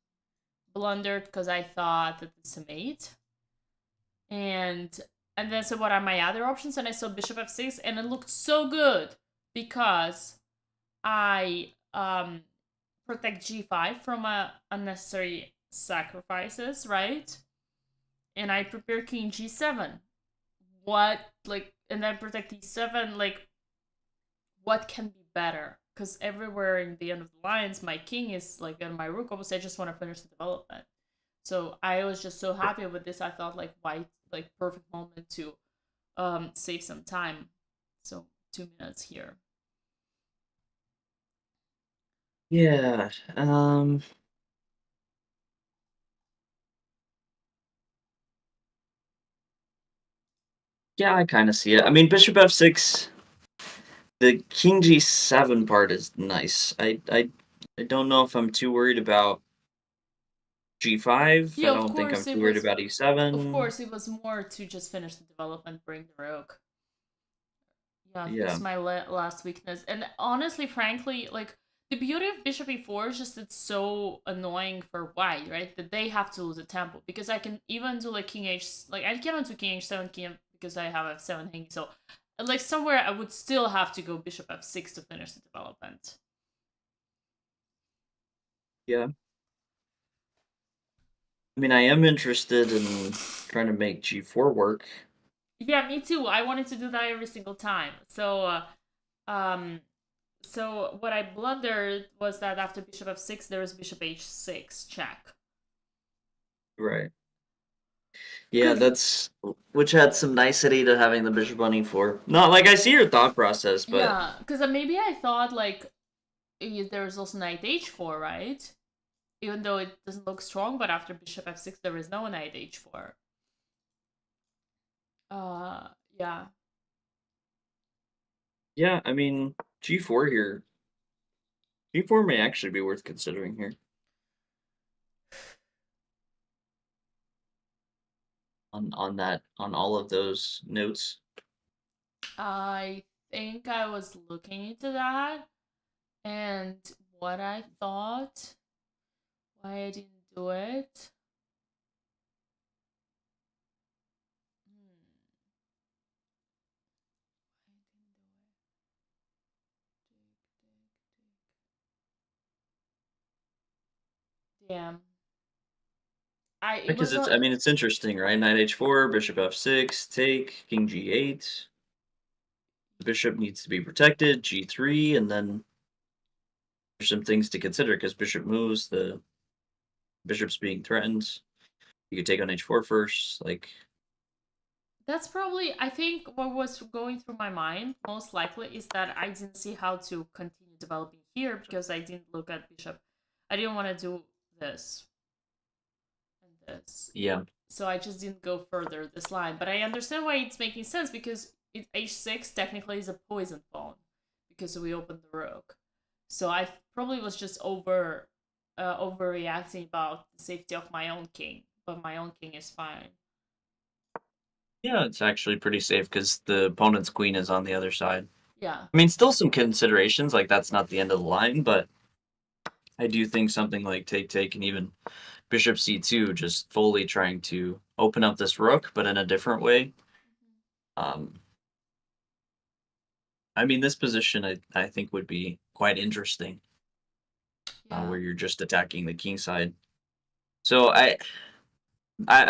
blundered because I thought that it's a mate, and then so what are my other options? And I saw bishop f6, and it looked so good because I protect g5 from unnecessary sacrifices, right? And I prepare king g7. What like and then protect e7, like what can be better? Because everywhere in the end of the lines, my king is like and my rook. Obviously, I just want to finish the development. So I was just so happy with this. I thought like white, like perfect moment to save some time. So 2 minutes here. Yeah. Yeah, I kind of see it. I mean, bishop f6. The king g7 part is nice. I don't know if I'm too worried about g5. I Yeah, don't think I'm too worried about of e7. course it was more to just finish the development, bring the rook. Yeah, this Yeah. is my last weakness. And honestly, frankly, like the beauty of bishop e4 is just it's so annoying for white, right? That they have to lose a tempo because I can even do like king h, like I cannot do king h7 king because I have f7 hanging. So like somewhere I would still have to go bishop f6 to finish the development. Yeah. I mean, I am interested in trying to make g4 work. Yeah, me too. I wanted to do that every single time. Um, so what I blundered was that after bishop f6, there was bishop h6 check. Right. Yeah, Cause that's which had some nicety to having the bishop on e4. Not like I see your thought process, but yeah, because maybe I thought like there's also knight h4, right? Even though it doesn't look strong, but after bishop f6, there is no knight h4. Yeah. yeah, I mean, g4 here. G4 may actually be worth considering here on all of those notes. I think I was looking into that and what I thought, why I didn't do it. Hmm. Damn. It Because was it's, a I mean, it's interesting, right? Knight h4, bishop f6, take, king g8. The bishop needs to be protected, g3, and then there's some things to consider because bishop moves, the bishop's being threatened. You could take on h4 first, like, That's probably, I think, what was going through my mind most likely is that I didn't see how to continue developing here because I didn't look at bishop. I didn't want to do this and this. yeah, So I just didn't go further this line. But I understand why it's making sense because h6 technically is a poison pawn because we opened the rook. So I probably was just overreacting about the safety of my own king, but my own king is fine. yeah, it's actually pretty safe because the opponent's queen is on the other side. Yeah. I mean, still some considerations, like that's not the end of the line, but I do think something like take and even bishop c2 just fully trying to open up this rook, but in a different way. Um, I mean, this position I think would be quite interesting, Yeah. where you're just attacking the king side. So I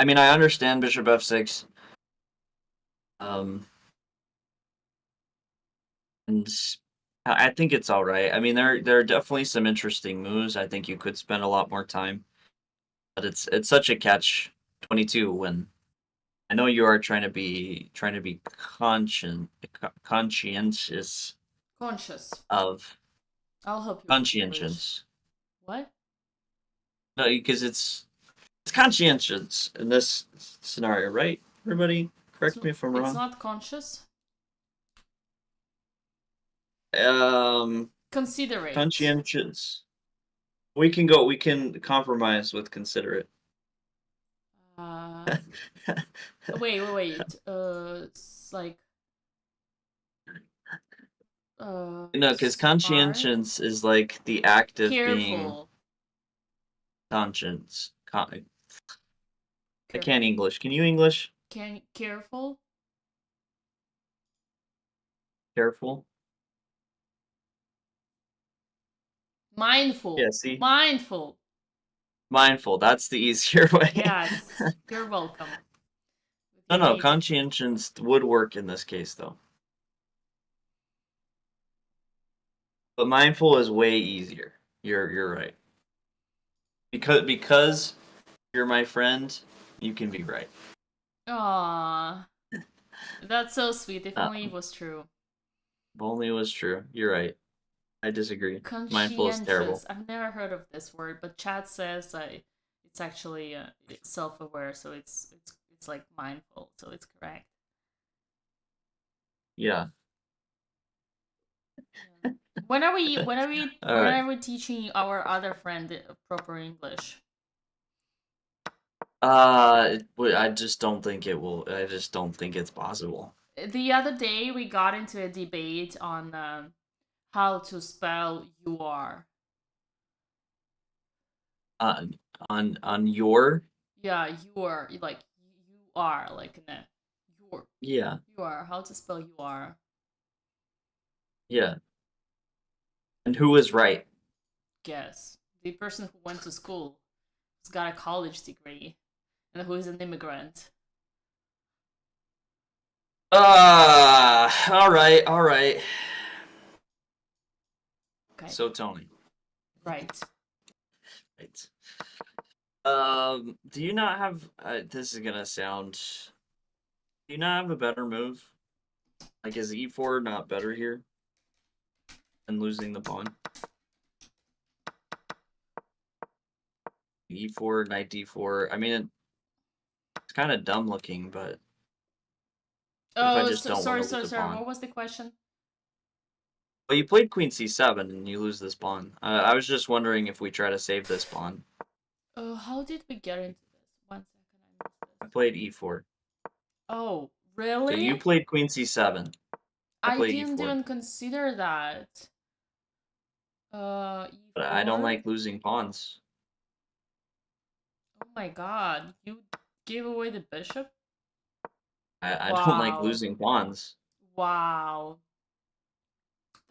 mean, I understand bishop f6. Um, and I think it's all right. I mean, there are definitely some interesting moves. I think you could spend a lot more time, but it's such a catch 22 when I know you are trying to be conscientious Conscious. of I'll help you with English. conscientious. What? No, because it's conscientious in this scenario, right? Everybody, correct me if I'm It's wrong. not conscious. Um, Considerate. conscientious. We can compromise with considerate. Uh, wait. It's like No, because smart, conscientious is like the act of being careful, conscience. I can't careful. English. Can you English? Careful, Careful. Yeah, mindful, see? mindful. Mindful. That's the easier way. Yes, you're welcome. With No, your no, native. conscientious would work in this case though. But mindful is way easier. You're right. Because you're my friend, you can be right. Aww, that's so sweet. If only it Um, was true. if only it was true. You're right. I disagree. Mindful is terrible. Conscientious. I've never heard of this word, but Chad says it's actually self-aware, so it's like mindful, so it's correct. Yeah. Yeah. All when right. are we teaching our other friend proper English? I just don't think it will. I just don't think it's possible. The other day we got into a debate on how to spell you are. Uh, on your Yeah, you are like you are like in a yeah you are how to spell you are. yeah. And who is right? Guess the person who went to school, who's got a college degree, and who is an immigrant. All right, all right. Okay, So Tony, right. right. Do you not have? This is gonna sound. Do you not have a better move? Like, is e4 not better here than losing the pawn? E4, knight d4. I mean, it's kind of dumb looking, but what if I Oh, just don't want to lose a sorry. pawn? What was the question? Well, you played queen c7 and you lose this pawn. I was just wondering if we try to save this pawn. How did we get into this? 1 second, I missed I this. played e4. Oh, So you really? played queen c7. I I played didn't e4. even consider that. But I don't E4. like losing pawns. Oh my god, you gave away the bishop? I don't like Wow. losing pawns. Wow.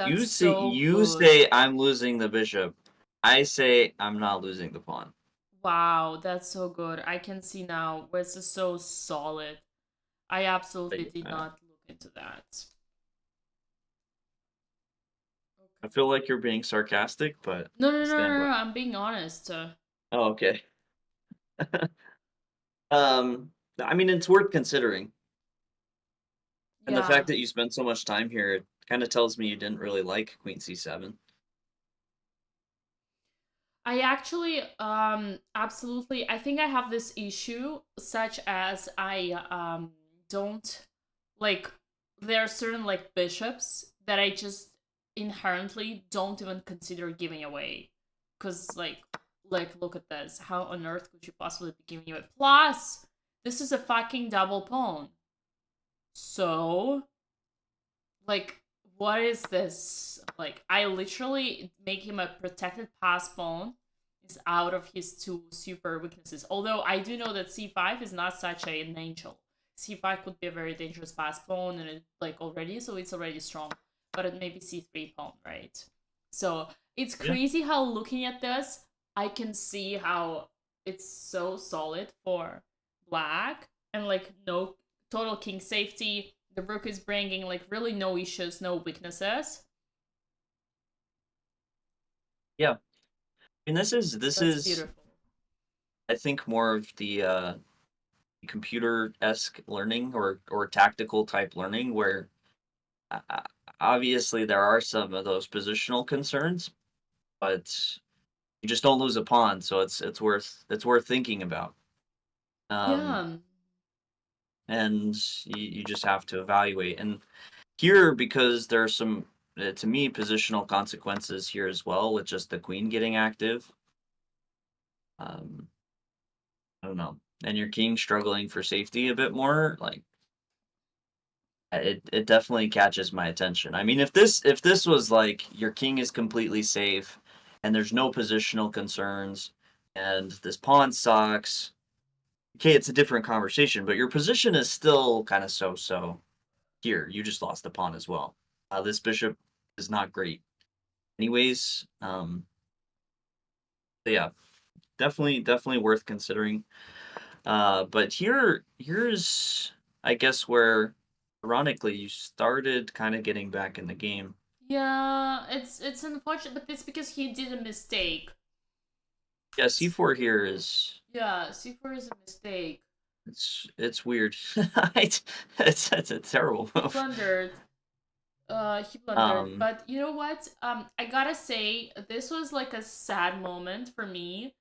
You That's say so you good. say I'm losing the bishop. I say I'm not losing the pawn. Wow, that's so good. I can see now. This is so solid. I But absolutely did yeah, not look into that. I feel like you're being sarcastic, but stand by. No. I'm being honest. Oh, okay. I mean, it's worth considering. And the fact Yeah. that you spent so much time here, it kind of tells me you didn't really like Queen C7. I actually absolutely I think I have this issue such as I don't like there are certain like bishops that I just inherently don't even consider giving away cuz like look at this. How on earth could you possibly be giving away? Plus, this is a fucking double pawn. So, like what is this? Like I literally make him a protected pass pawn is out of his two super weaknesses. Although I do know that c5 is not such an angel. C5 could be a very dangerous pass pawn and it like already, so it's already strong. But it may be c3 pawn, right? So it's Yeah. crazy how looking at this, I can see how it's so solid for black and like no total king safety. The rook is bringing like really no issues, no weaknesses. Yeah. And this That's is beautiful. I think more of the computer-esque learning or tactical type learning where uh, obviously there are some of those positional concerns, but You just don't lose a pawn, so it's worth thinking about. Um, Yeah. and you just have to evaluate. And here, because there are some, to me, positional consequences here as well, with just the queen getting active. Um, I don't know. And your king struggling for safety a bit more, like it definitely catches my attention. I mean, if this was like your king is completely safe and there's no positional concerns and this pawn sucks, okay, it's a different conversation, but your position is still kind of so. Here, you just lost the pawn as well. This bishop is not great. Anyways, but yeah, definitely worth considering. But here's I guess where ironically you started kind of getting back in the game. Yeah, it's unfortunate, but it's because he did a mistake. Yeah, c4 here is Yeah, C4 is a mistake. it's weird. It's a terrible He move. blundered. He blundered. Um, But you know what? I gotta say, this was like a sad moment for me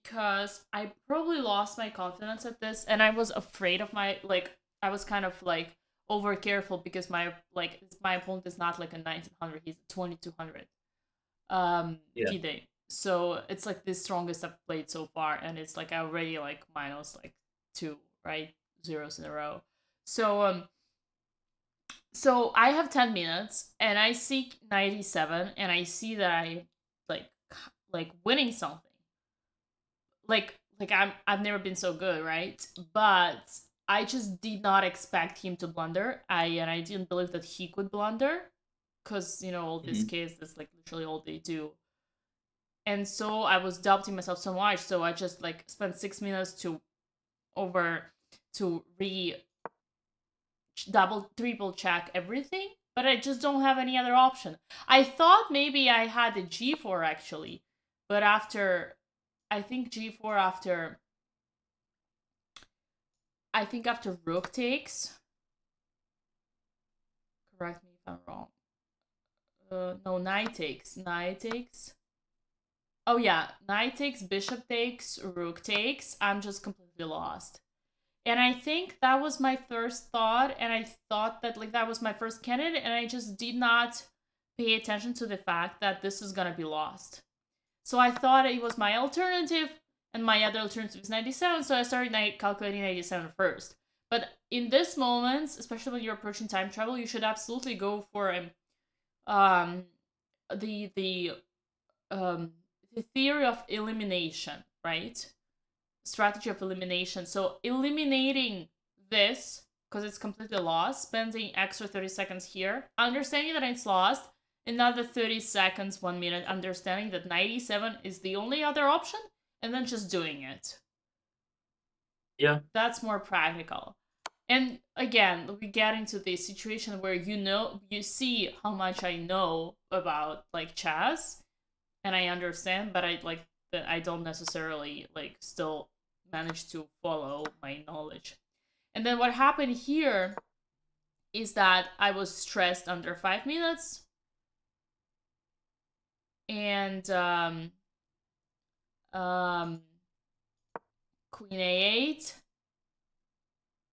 because I probably lost my confidence at this, and I was afraid of my like. I was kind of like over careful because my opponent is not like a 1900; he's a 2200 yeah, FIDE. So it's like the strongest I've played so far, and it's like I already like minus like two right zeros in a row. So so I have 10 minutes, and I see 97, and I see that I like like winning something. I've never been so good, right? But I just did not expect him to blunder. I didn't believe that he could blunder, because all these mhm. kids, that's like literally all they do. And so I was doubting myself so much, so I just like spent 6 minutes to over to re double triple check everything, but I just don't have any other option. I thought maybe I had a g4 actually, but after I think g4 after I think after rook takes. Correct me if I'm wrong. No, knight takes. Knight takes. Oh yeah, knight takes, bishop takes, rook takes. I'm just completely lost. And I think that was my first thought, and I thought that like that was my first candidate, and I just did not pay attention to the fact that this is gonna be lost. So I thought it was my alternative, and my other alternative is 97, so I started calculating 97 first. But in this moment, especially when you're approaching time travel, you should absolutely go for um the the um the theory of elimination, right? Strategy of elimination. So eliminating this because it's completely lost, spending extra 30 seconds here, understanding that it's lost, another 30 seconds, 1 minute, understanding that 97 is the only other option, and then just doing it. Yeah, That's more practical. And again, we get into the situation where you see how much I know about like chess, and I understand, but I like that I don't necessarily like still manage to follow my knowledge. And then what happened here is that I was stressed under 5 minutes, and um, queen a8,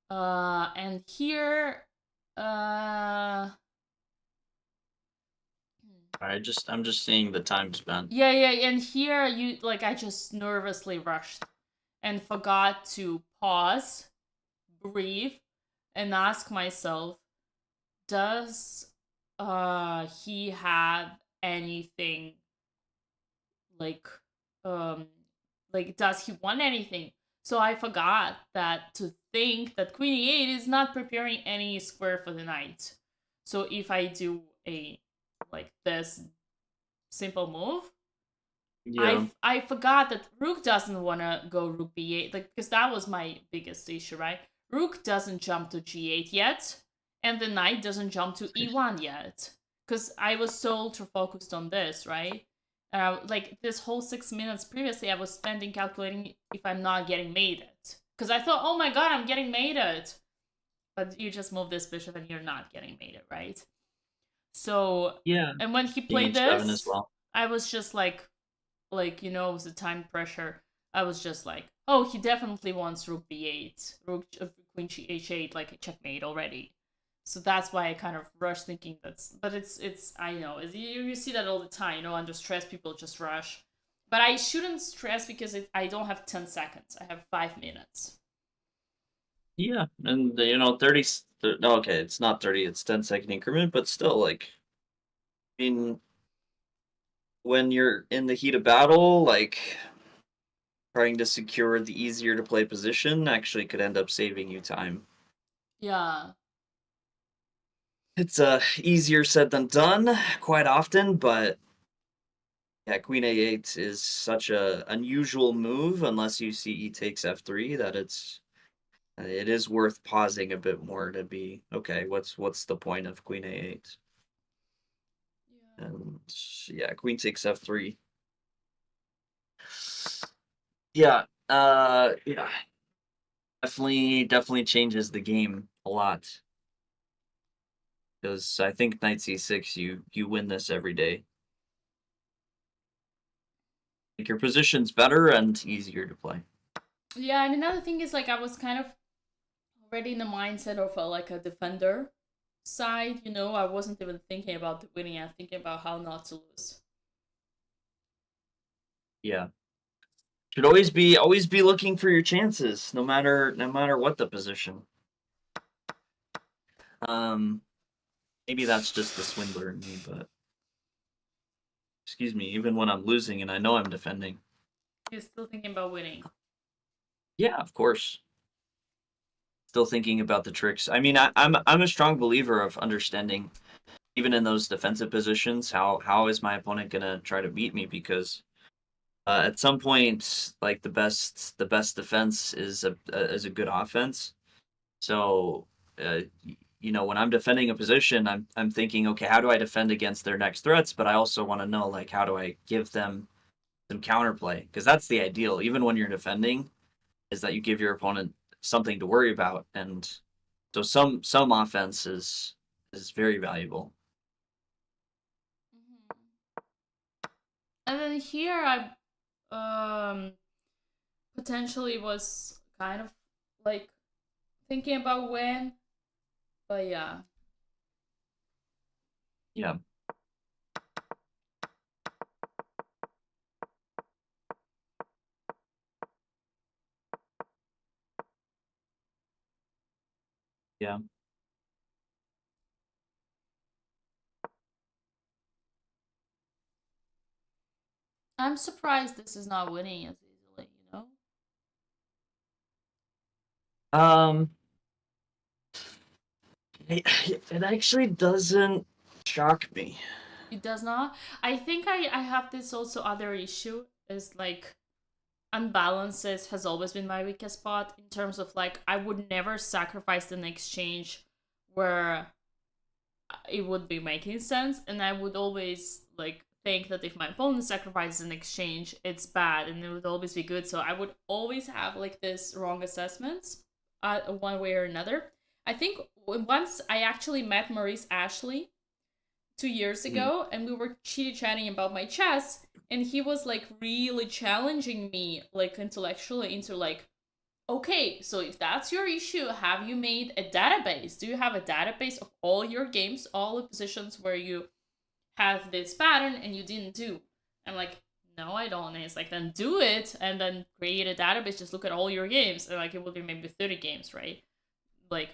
and here, uh, I'm just seeing the time spent. yeah, and here you like I just nervously rushed and forgot to pause, breathe, and ask myself, does he have anything like um does he want anything? So I forgot that to think that queen e8 is not preparing any square for the knight. So if I do a like this simple move, Yeah, I forgot that rook doesn't want to go rook b8, like because that was my biggest issue, right? Rook doesn't jump to g8 yet, and the knight doesn't jump to e1 yet, because I was so ultra focused on this, right? Like this whole 6 minutes previously, I was spending calculating if I'm not getting mated, because I thought, oh my god, I'm getting mated, but you just move this bishop and you're not getting mated, right? So, yeah. and when he King played h7 as this, well. I was just like like, the time pressure, I was just like, oh, he definitely wants rook b8, queen h8, like a checkmate already. So that's why I kind of rushed, thinking but it's I know you see that all the time. Under stress, people just rush. But I shouldn't stress because I don't have 10 seconds. I have 5 minutes. Yeah, and 30. No, okay, it's not 30. It's 10-second increment, but still, like, I mean, when you're in the heat of battle, like trying to secure the easier to play position actually could end up saving you time. Yeah. It's easier said than done quite often, but yeah, queen a8 is such a unusual move unless you see e takes f3 that it is worth pausing a bit more to be okay. What's the point of queen a8? Yeah. And yeah, queen takes f3. Yeah, yeah, definitely changes the game a lot because I think knight c6 you win this every day. Like your position's better and easier to play. Yeah, and another thing is, like, I was kind of already in the mindset of like a defender side. I wasn't even thinking about the winning. I'm thinking about how not to lose. Yeah. Should always be looking for your chances, no matter what the position. Um, maybe that's just the swindler in me, but excuse me, even when I'm losing and I know I'm defending. You're still thinking about winning. Yeah, of course. Still thinking about the tricks. I mean, I'm a strong believer of understanding, even in those defensive positions, how is my opponent gonna try to beat me? Because at some point, like the best defense is a good offense. So, when I'm defending a position, I'm thinking, okay, how do I defend against their next threats? But I also want to know, like, how do I give them some counterplay? Because that's the ideal, even when you're defending, is that you give your opponent something to worry about. And so some offense is very valuable. Mhm. And then here I potentially was kind of like thinking about when, but yeah. Yeah, yeah. I'm surprised this is not winning as easily. Um, it actually doesn't shock me. It does not. I think I have this also other issue is like unbalances has always been my weakest spot in terms of like I would never sacrifice an exchange where it would be making sense, and I would always like think that if my opponent sacrifices an exchange, it's bad and it would always be good. So I would always have like this wrong assessments, one way or another. I think once I actually met Maurice Ashley 2 years Mm, ago, and we were chitty chatting about my chess, and he was like really challenging me like intellectually into like, okay, so if that's your issue, have you made a database? Do you have a database of all your games, all the positions where you have this pattern and you didn't do? I'm like, no, I don't. And it's like, then do it and then create a database. Just look at all your games. And like, it will be maybe 30 games, right? Like,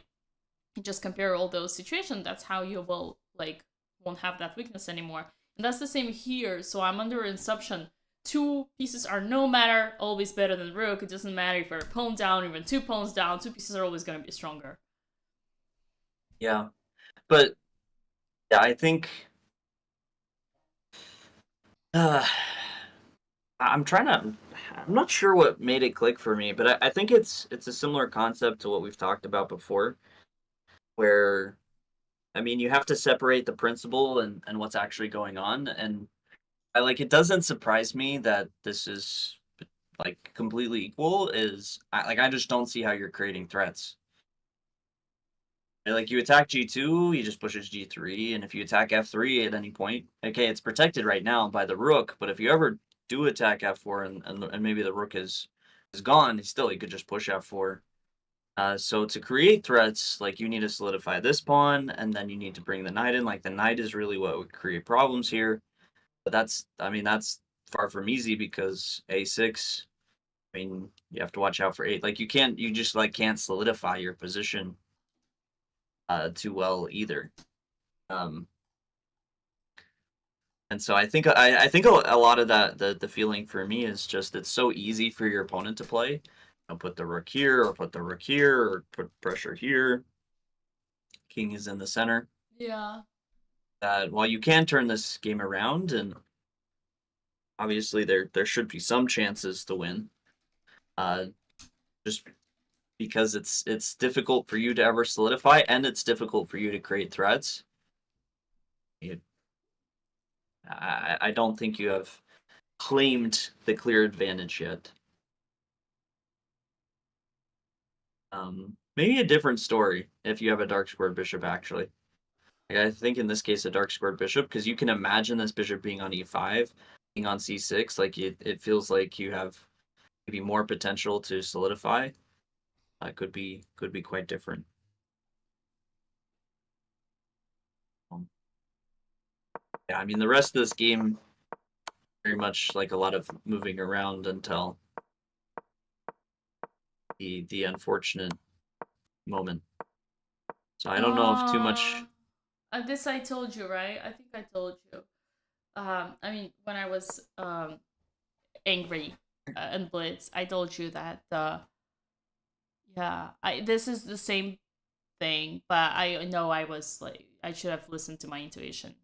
just compare all those situations. That's how you will, like, won't have that weakness anymore. And that's the same here. So I'm under assumption two pieces are no matter always better than rook. It doesn't matter if you're a pawn down, even 2 pawns down, two pieces are always going to be stronger. yeah, but yeah, I think uh, I'm trying to. I'm not sure what made it click for me, but I think it's a similar concept to what we've talked about before, where I mean you have to separate the principle and what's actually going on, and it doesn't surprise me that this is like completely equal. I just don't see how you're creating threats. Like you attack G2, he just pushes G3, and if you attack F3 at any point, okay, it's protected right now by the rook, but if you ever do attack f4 and maybe the rook is gone, still he could just push f4. So to create threats, like you need to solidify this pawn, and then you need to bring the knight in. Like the knight is really what would create problems here. But that's far from easy because a6. I mean, you have to watch out for 8. Like you just like can't solidify your position too well either. And so I think a lot of that the feeling for me is just it's so easy for your opponent to play. Put the rook here or put the rook here or put pressure here. King is in the center. Yeah. That while you can turn this game around, and obviously there should be some chances to win. Just because it's difficult for you to ever solidify, and it's difficult for you to create threats. I don't think you have claimed the clear advantage yet. Maybe a different story if you have a dark squared bishop, actually. Like, I think in this case a dark squared bishop, because you can imagine this bishop being on e5, being on c6, like it feels like you have maybe more potential to solidify. Could be quite different. Yeah, I mean the rest of this game very much like a lot of moving around until the unfortunate moment. So I don't know if too much. This I told you, right? I think I told you. I mean, when I was angry and blitz, I told you that yeah, this is the same thing, but I know I was like I should have listened to my intuition.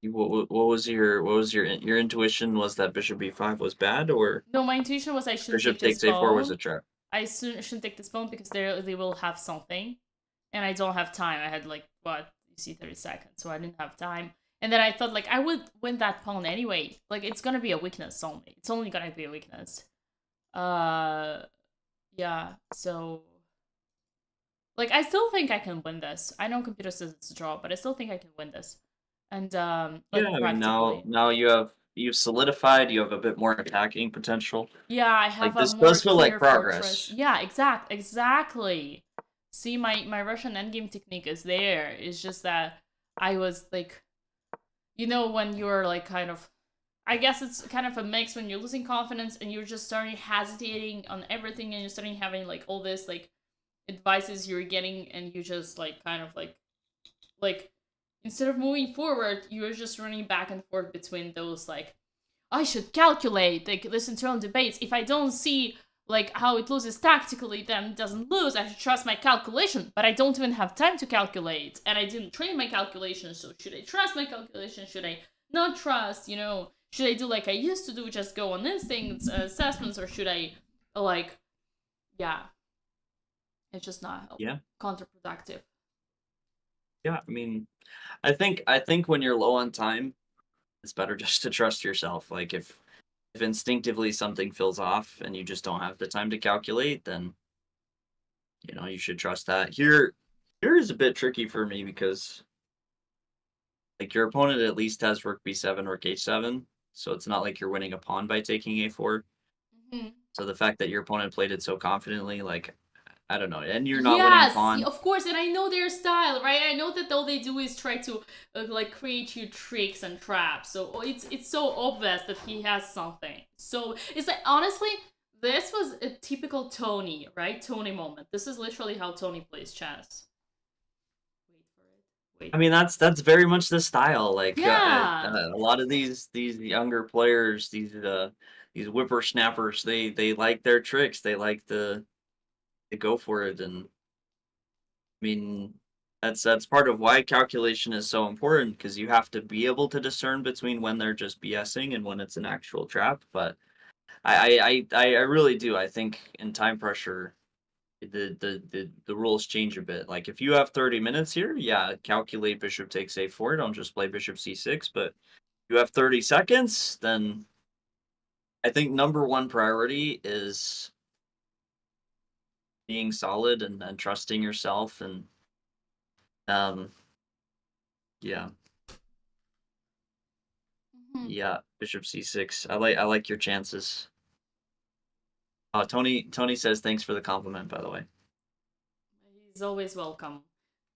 What was your intuition was that bishop b5 was bad, or No, my intuition was I shouldn't bishop take this takes a4 was pawn. a trap? Shouldn't take this pawn because they will have something, and I don't have time. I had like what you see 30 seconds, so I didn't have time. And then I thought like I would win that pawn anyway. Like it's gonna be a weakness only. It's only gonna be a weakness. Yeah. So like I still think I can win this. I know computer says it's a draw, but I still think I can win this. And Yeah, like I mean now practically. now you've solidified. You have a bit more attacking potential. Yeah, I Like have a this more does feel like clear fortress. progress. Yeah, exactly. See, my Russian endgame technique is there. It's just that I was like, when you're like kind of, I guess it's kind of a mix when you're losing confidence and you're just starting hesitating on everything and you're starting having like all this like advices you're getting and you just like kind of like instead of moving forward, you're just running back and forth between those like I should calculate, like listen to own debates. If I don't see like how it loses tactically, then it doesn't lose. I should trust my calculation, but I don't even have time to calculate, and I didn't train my calculation. So should I trust my calculation? Should I not trust? Should I do like I used to do, just go on instincts, assessments, or should I like, yeah, it's just not Yeah, counterproductive. yeah. I mean, I think when you're low on time, it's better just to trust yourself. Like if instinctively something feels off and you just don't have the time to calculate, then you should trust that. Here is a bit tricky for me because like your opponent at least has rook b7, rook h7, so it's not like you're winning a pawn by taking a4. Mm-hmm. So the fact that your opponent played it so confidently, like I don't know, and you're not winning a Yes, pawn. of course, and I know their style, right? I know that all they do is try to like create you tricks and traps. So it's so obvious that he has something. So it's like honestly, this was a typical Tony, right? Tony moment. This is literally how Tony plays chess. Wait for it. Wait. I mean, that's very much the style. Like Yeah. a lot of these younger players, these whippersnappers, they like their tricks. They like to go for it, and I mean that's part of why calculation is so important because you have to be able to discern between when they're just BSing and when it's an actual trap. But I really do. I think in time pressure, the rules change a bit. Like if you have 30 minutes here, yeah, calculate bishop takes a4. Don't just play bishop c6. But you have 30 seconds, then I think number one priority is being solid and trusting yourself and um yeah. Hmm. Yeah, bishop c6. I like your chances. Tony says thanks for the compliment, by the way. He's always welcome.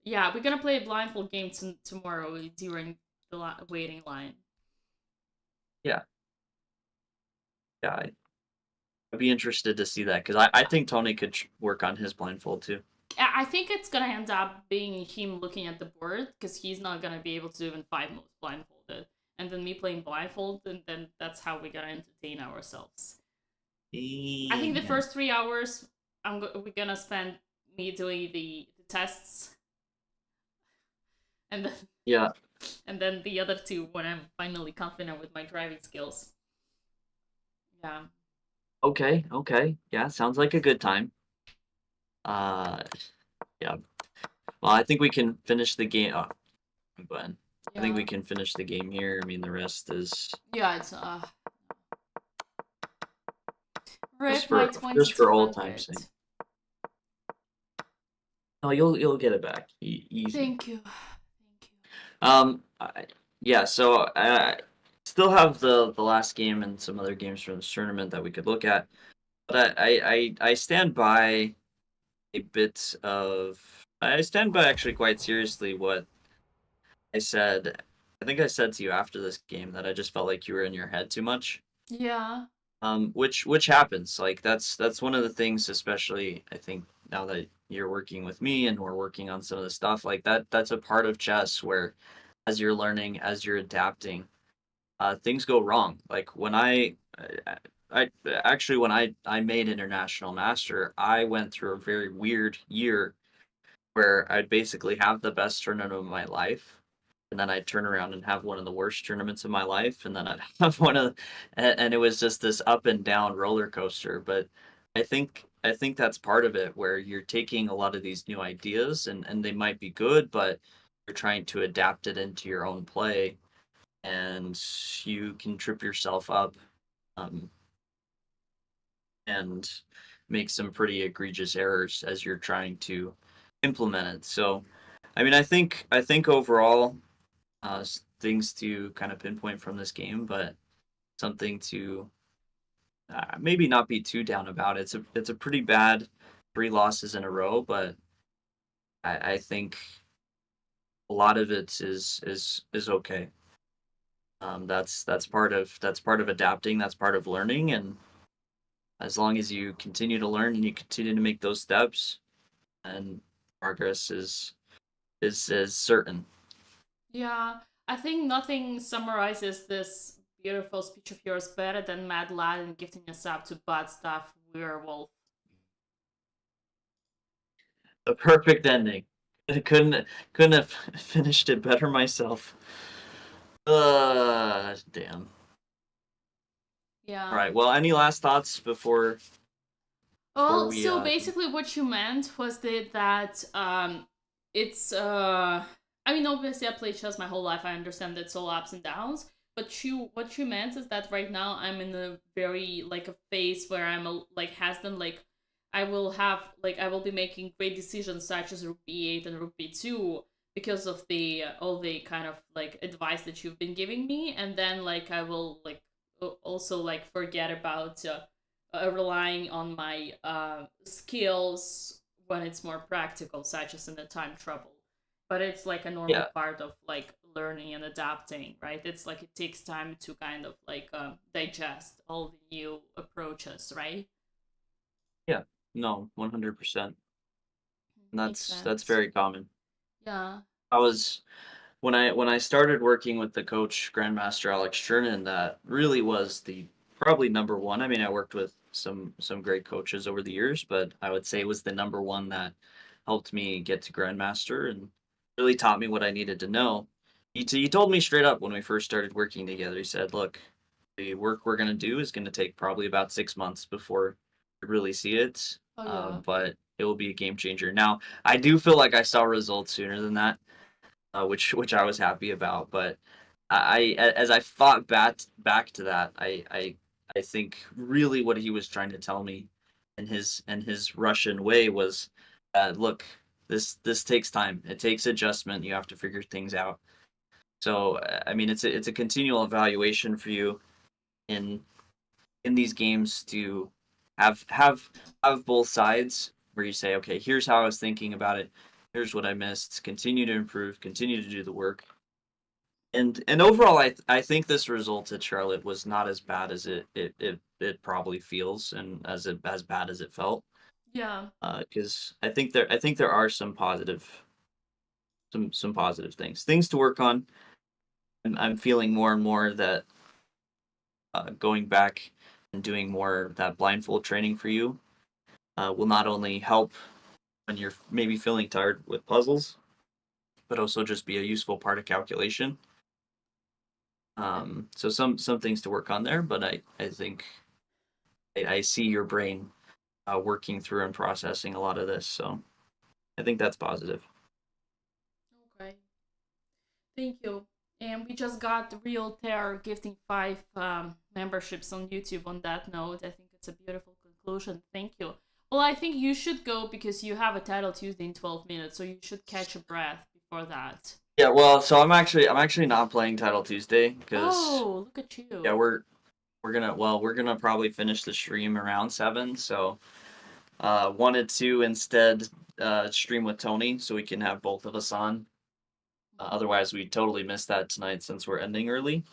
Yeah, we're gonna play a blindfold game tomorrow during the waiting line. Yeah, yeah. I'd be interested to see that because I think Tony could work on his blindfold too. I think it's gonna end up being him looking at the board because he's not gonna be able to do even 5 moves blindfolded, and then me playing blindfold, and then that's how we're gonna entertain ourselves. I think the Yeah. first 3 hours, we're gonna spend me doing the tests, and then Yeah. and then the other two when I'm finally confident with my driving skills. Yeah. Okay. Okay. Yeah. Sounds like a good time. Uh. Yeah. Well, I think we can finish the game. Oh, Glenn. I think Yeah. we can finish the game here. I mean, the rest is Yeah, it's just rip my for old time's 2200. sake. No, you'll get it back. Easy. Thank you. Thank you. Yeah. So I still have the last game and some other games from this tournament that we could look at, but I stand by a bit of I stand by actually quite seriously what I said. I think I said to you after this game that I just felt like you were in your head too much. Yeah. Which happens. Like that's one of the things, especially I think now that you're working with me and we're working on some of the stuff like that. That's a part of chess where, as you're learning, as you're adapting, things go wrong. Like I actually when I made international master, I went through a very weird year where I'd basically have the best tournament of my life, and then I'd turn around and have one of the worst tournaments of my life, and then I'd have and it was just this up and down roller coaster. But I think that's part of it, where you're taking a lot of these new ideas, and they might be good, but you're trying to adapt it into your own play, and you can trip yourself up, um, and make some pretty egregious errors as you're trying to implement it. So, I mean, I think overall, things to kind of pinpoint from this game, but something to maybe not be too down about. It's a pretty bad 3 losses in a row, but I think a lot of it is okay. That's part of adapting. That's part of learning, and as long as you continue to learn and you continue to make those steps, and progress is certain. Yeah. I think nothing summarizes this beautiful speech of yours better than Mad Lad and gifting us up to Bud Stuff Werewolf. The perfect ending. I couldn't have finished it better myself. Damn. All Yeah. right. Well, any last thoughts before Well, we so basically what you meant was that it's I mean obviously I played chess my whole life. I understand that it's all ups and downs. But what you meant is that right now I'm in a very like a phase where I'm like hesitant, like I will be making great decisions such as Rook B8 and Rook B2 because of the all the kind of like advice that you've been giving me, and then like I will like also like forget about relying on my skills when it's more practical, such as in the time trouble. But it's like a normal yeah, part of like learning and adapting, right? It's like it takes time to kind of like digest all the new approaches, right? yeah, no, 100%. And Makes that's sense. very common. Yeah. I was when I started working with the coach Grandmaster Alex Chernin, that really was the probably number one. I mean, I worked with some great coaches over the years, but I would say it was the number one that helped me get to Grandmaster and really taught me what I needed to know. He told me straight up when we first started working together. He said, "Look, the work we're going to do is going to take probably about 6 months before you really see it, Oh yeah. but it will be a game changer." Now, I do feel like I saw results sooner than that, which I was happy about. But as I thought back to that, I think really what he was trying to tell me in his Russian way was, look, this takes time. It takes adjustment. You have to figure things out. So I mean, it's a continual evaluation for you in these games to have both sides where you say, okay, here's how I was thinking about it, here's what I missed, continue to improve, continue to do the work. And overall, I think this result at Charlotte was not as bad as it probably feels, and as bad as it felt. Yeah. Because I think there are some positive things to work on. I'm feeling more and more that going back and doing more of that blindfold training for you will not only help when you're maybe feeling tired with puzzles, but also just be a useful part of calculation. So some things to work on there, but I think I see your brain working through and processing a lot of this, so I think that's positive. Okay. Thank you. And we just got Real Terror gifting 5 memberships on YouTube on that note. I think it's a beautiful conclusion. Thank you. Well, I think you should go because you have a title Tuesday in 12 minutes, so you should catch a breath before that. Yeah, well, so I'm actually not playing Title Tuesday because Oh, look at yeah, you. we're gonna probably finish the stream around 7, so wanted to instead stream with Tony so we can have both of us on. Otherwise, we totally missed that tonight since we're ending early.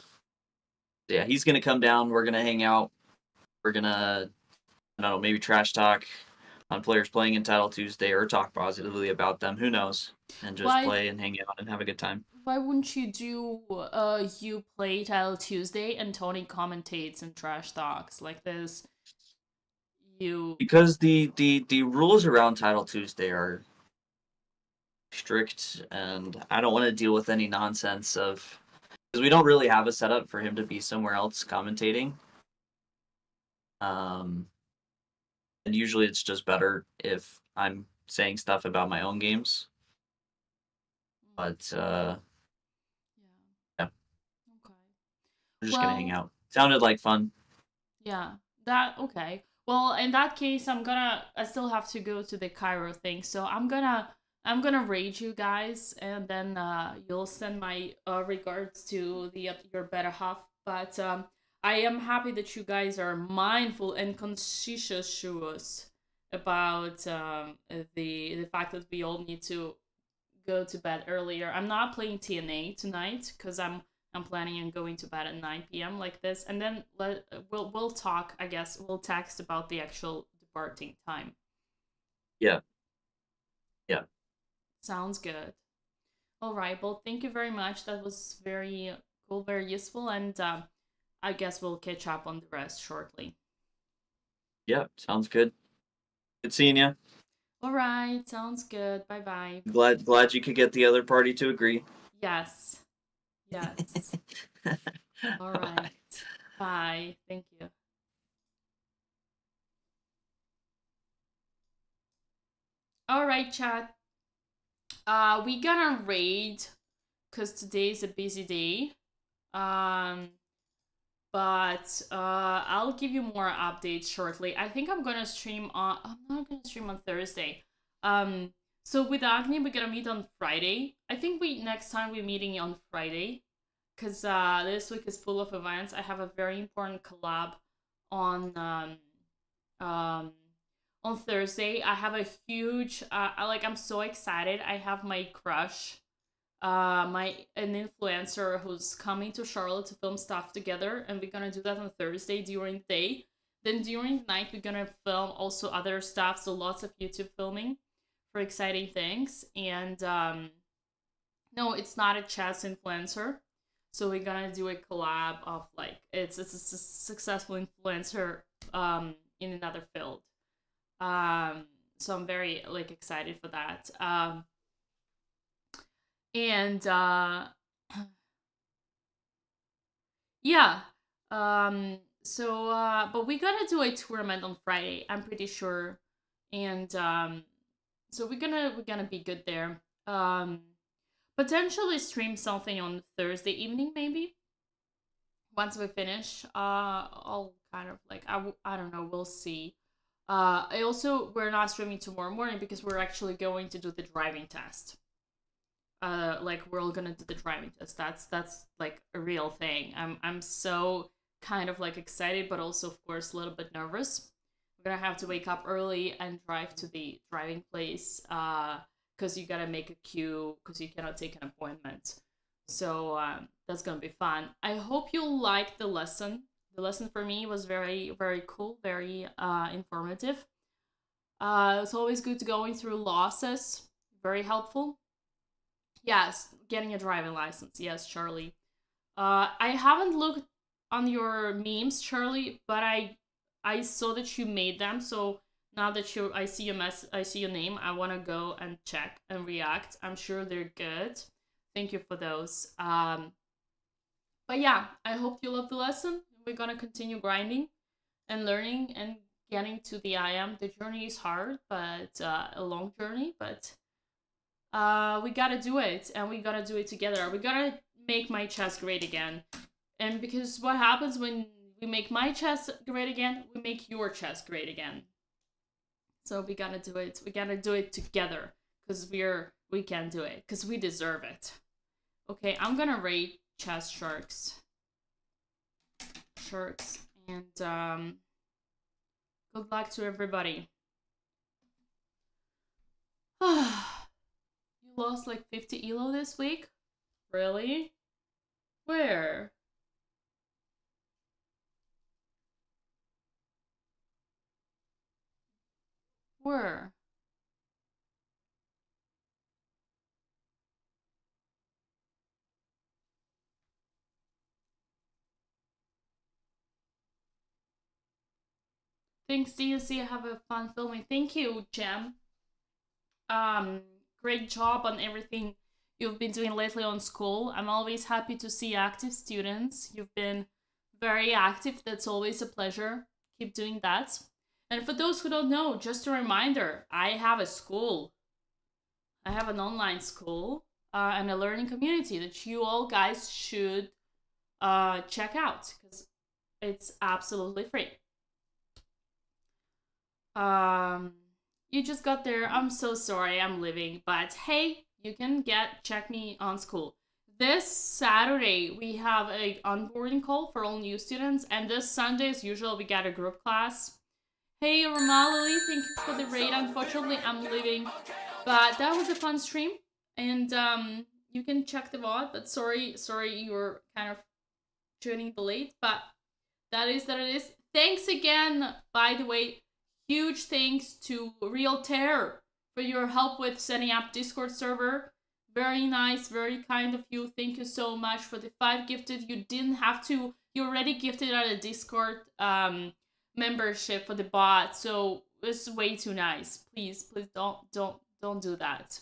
Yeah, he's gonna come down. We're gonna hang out. We're gonna, I don't know, maybe trash talk on players playing in Title Tuesday or talk positively about them. Who knows? And just Why play and hang out and have a good time. why wouldn't you do you play Title Tuesday and Tony commentates and trash talks like this? You Because the rules around Title Tuesday are strict, and I don't want to deal with any nonsense of because we don't really have a setup for him to be somewhere else commentating. Um, and usually it's just better if I'm saying stuff about my own games. But yeah. yeah, Okay. we're just gonna hang Well, out. Sounded like fun. yeah. That okay. Well, in that case, I still have to go to the Cairo thing. So I'm gonna rate you guys and then you'll send my regards to the your better half. But I am happy that you guys are mindful and conscientious about the fact that we all need to go to bed earlier. I'm not playing TNA tonight because I'm planning on going to bed at 9 p.m. like this, and then we'll talk. I guess we'll text about the actual departing time. Yeah, yeah. Sounds good. All right. Well, thank you very much. That was very cool, very useful, and I guess we'll catch up on the rest shortly. Yeah, sounds good. Good seeing you. All right. Sounds good. Bye bye. Glad you could get the other party to agree. Yes. Yes. All right. Bye. Thank you. All right, chat. We gonna raid because today is a busy day. Um, but I'll give you more updates shortly. I think I'm gonna stream on. I'm not gonna stream on Thursday. Um, so with Agni, we're gonna meet on Friday. I think we next time we're meeting on Friday, cause this week is full of events. I have a very important collab on um on Thursday. I have a huge I'm so excited. I have my crush, my an influencer who's coming to Charlotte to film stuff together, and we're gonna do that on Thursday during the day. Then during the night we're gonna film also other stuff, so lots of YouTube filming for exciting things. And no, it's not a chess influencer. So we're gonna do a collab of like it's a successful influencer in another field. So I'm very like excited for that. And yeah. But we gotta do a tournament on Friday. I'm pretty sure, and so we're gonna be good there. Potentially stream something on Thursday evening maybe. Once we finish, I'll kind of like I don't know. We'll see. I also we're not streaming tomorrow morning because we're actually going to do the driving test. like we're all gonna do the driving test. That's like a real thing. I'm so kind of like excited, but also of course a little bit nervous. We're gonna have to wake up early and drive to the driving place, because you gotta make a queue because you cannot take an appointment. So that's gonna be fun. I hope you liked the lesson. The lesson for me was very cool, very informative. It's always good to going through losses. Very helpful. Yes, getting a driving license. Yes, Charlie. I haven't looked on your memes, Charlie, but I saw that you made them. So now that I see I see your name, I want to go and check and react. I'm sure they're good. Thank you for those. But yeah, I hope you love the lesson. We're gonna continue grinding and learning and getting to the IM. The journey is hard, but a long journey. But we gotta do it, and we gotta do it together. We gotta make my chess great again. And because what happens when we make my chess great again, we make your chess great again. So we gotta do it. We gotta do it together because we can do it because we deserve it. Okay, I'm gonna rate Chess Sharks. And good luck to everybody. You lost like 50 elo this week? Really? Where? Where? Thanks, DSC. Have a fun filming. Thank you, Jem. Great job on everything you've been doing lately on school. I'm always happy to see active students. You've been very active. That's always a pleasure. Keep doing that. And for those who don't know, just a reminder, I have a school. I have an online school and a learning community that you all guys should check out because it's absolutely free. You just got there. I'm so sorry. I'm leaving, but hey, you can check me on school. This Saturday we have a onboarding call for all new students, and this Sunday, as usual, we got a group class. Hey, Romalili, thank you for the raid. Unfortunately, I'm leaving, but that was a fun stream, and you can check the VOD. But sorry, you were kind of joining the late, but that is that it is. Thanks again, by the way. Huge thanks to Real Terror for your help with setting up Discord server. Very nice, very kind of you. Thank you so much for the 5 gifted. You didn't have to. You already gifted out a Discord membership for the bot, so it's way too nice. Please don't do that.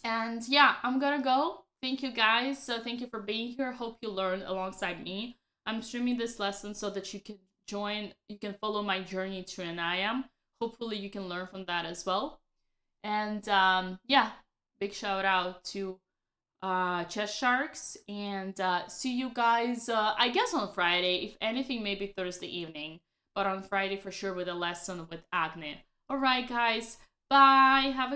And yeah, I'm gonna go. Thank you guys. So thank you for being here. Hope you learned alongside me. I'm streaming this lesson so that you can you can follow my journey to an IM. Hopefully you can learn from that as well. And yeah, big shout out to Chess Sharks, and see you guys I guess on Friday, if anything maybe Thursday evening, but on Friday for sure with a lesson with Agne. Alright guys, bye, have a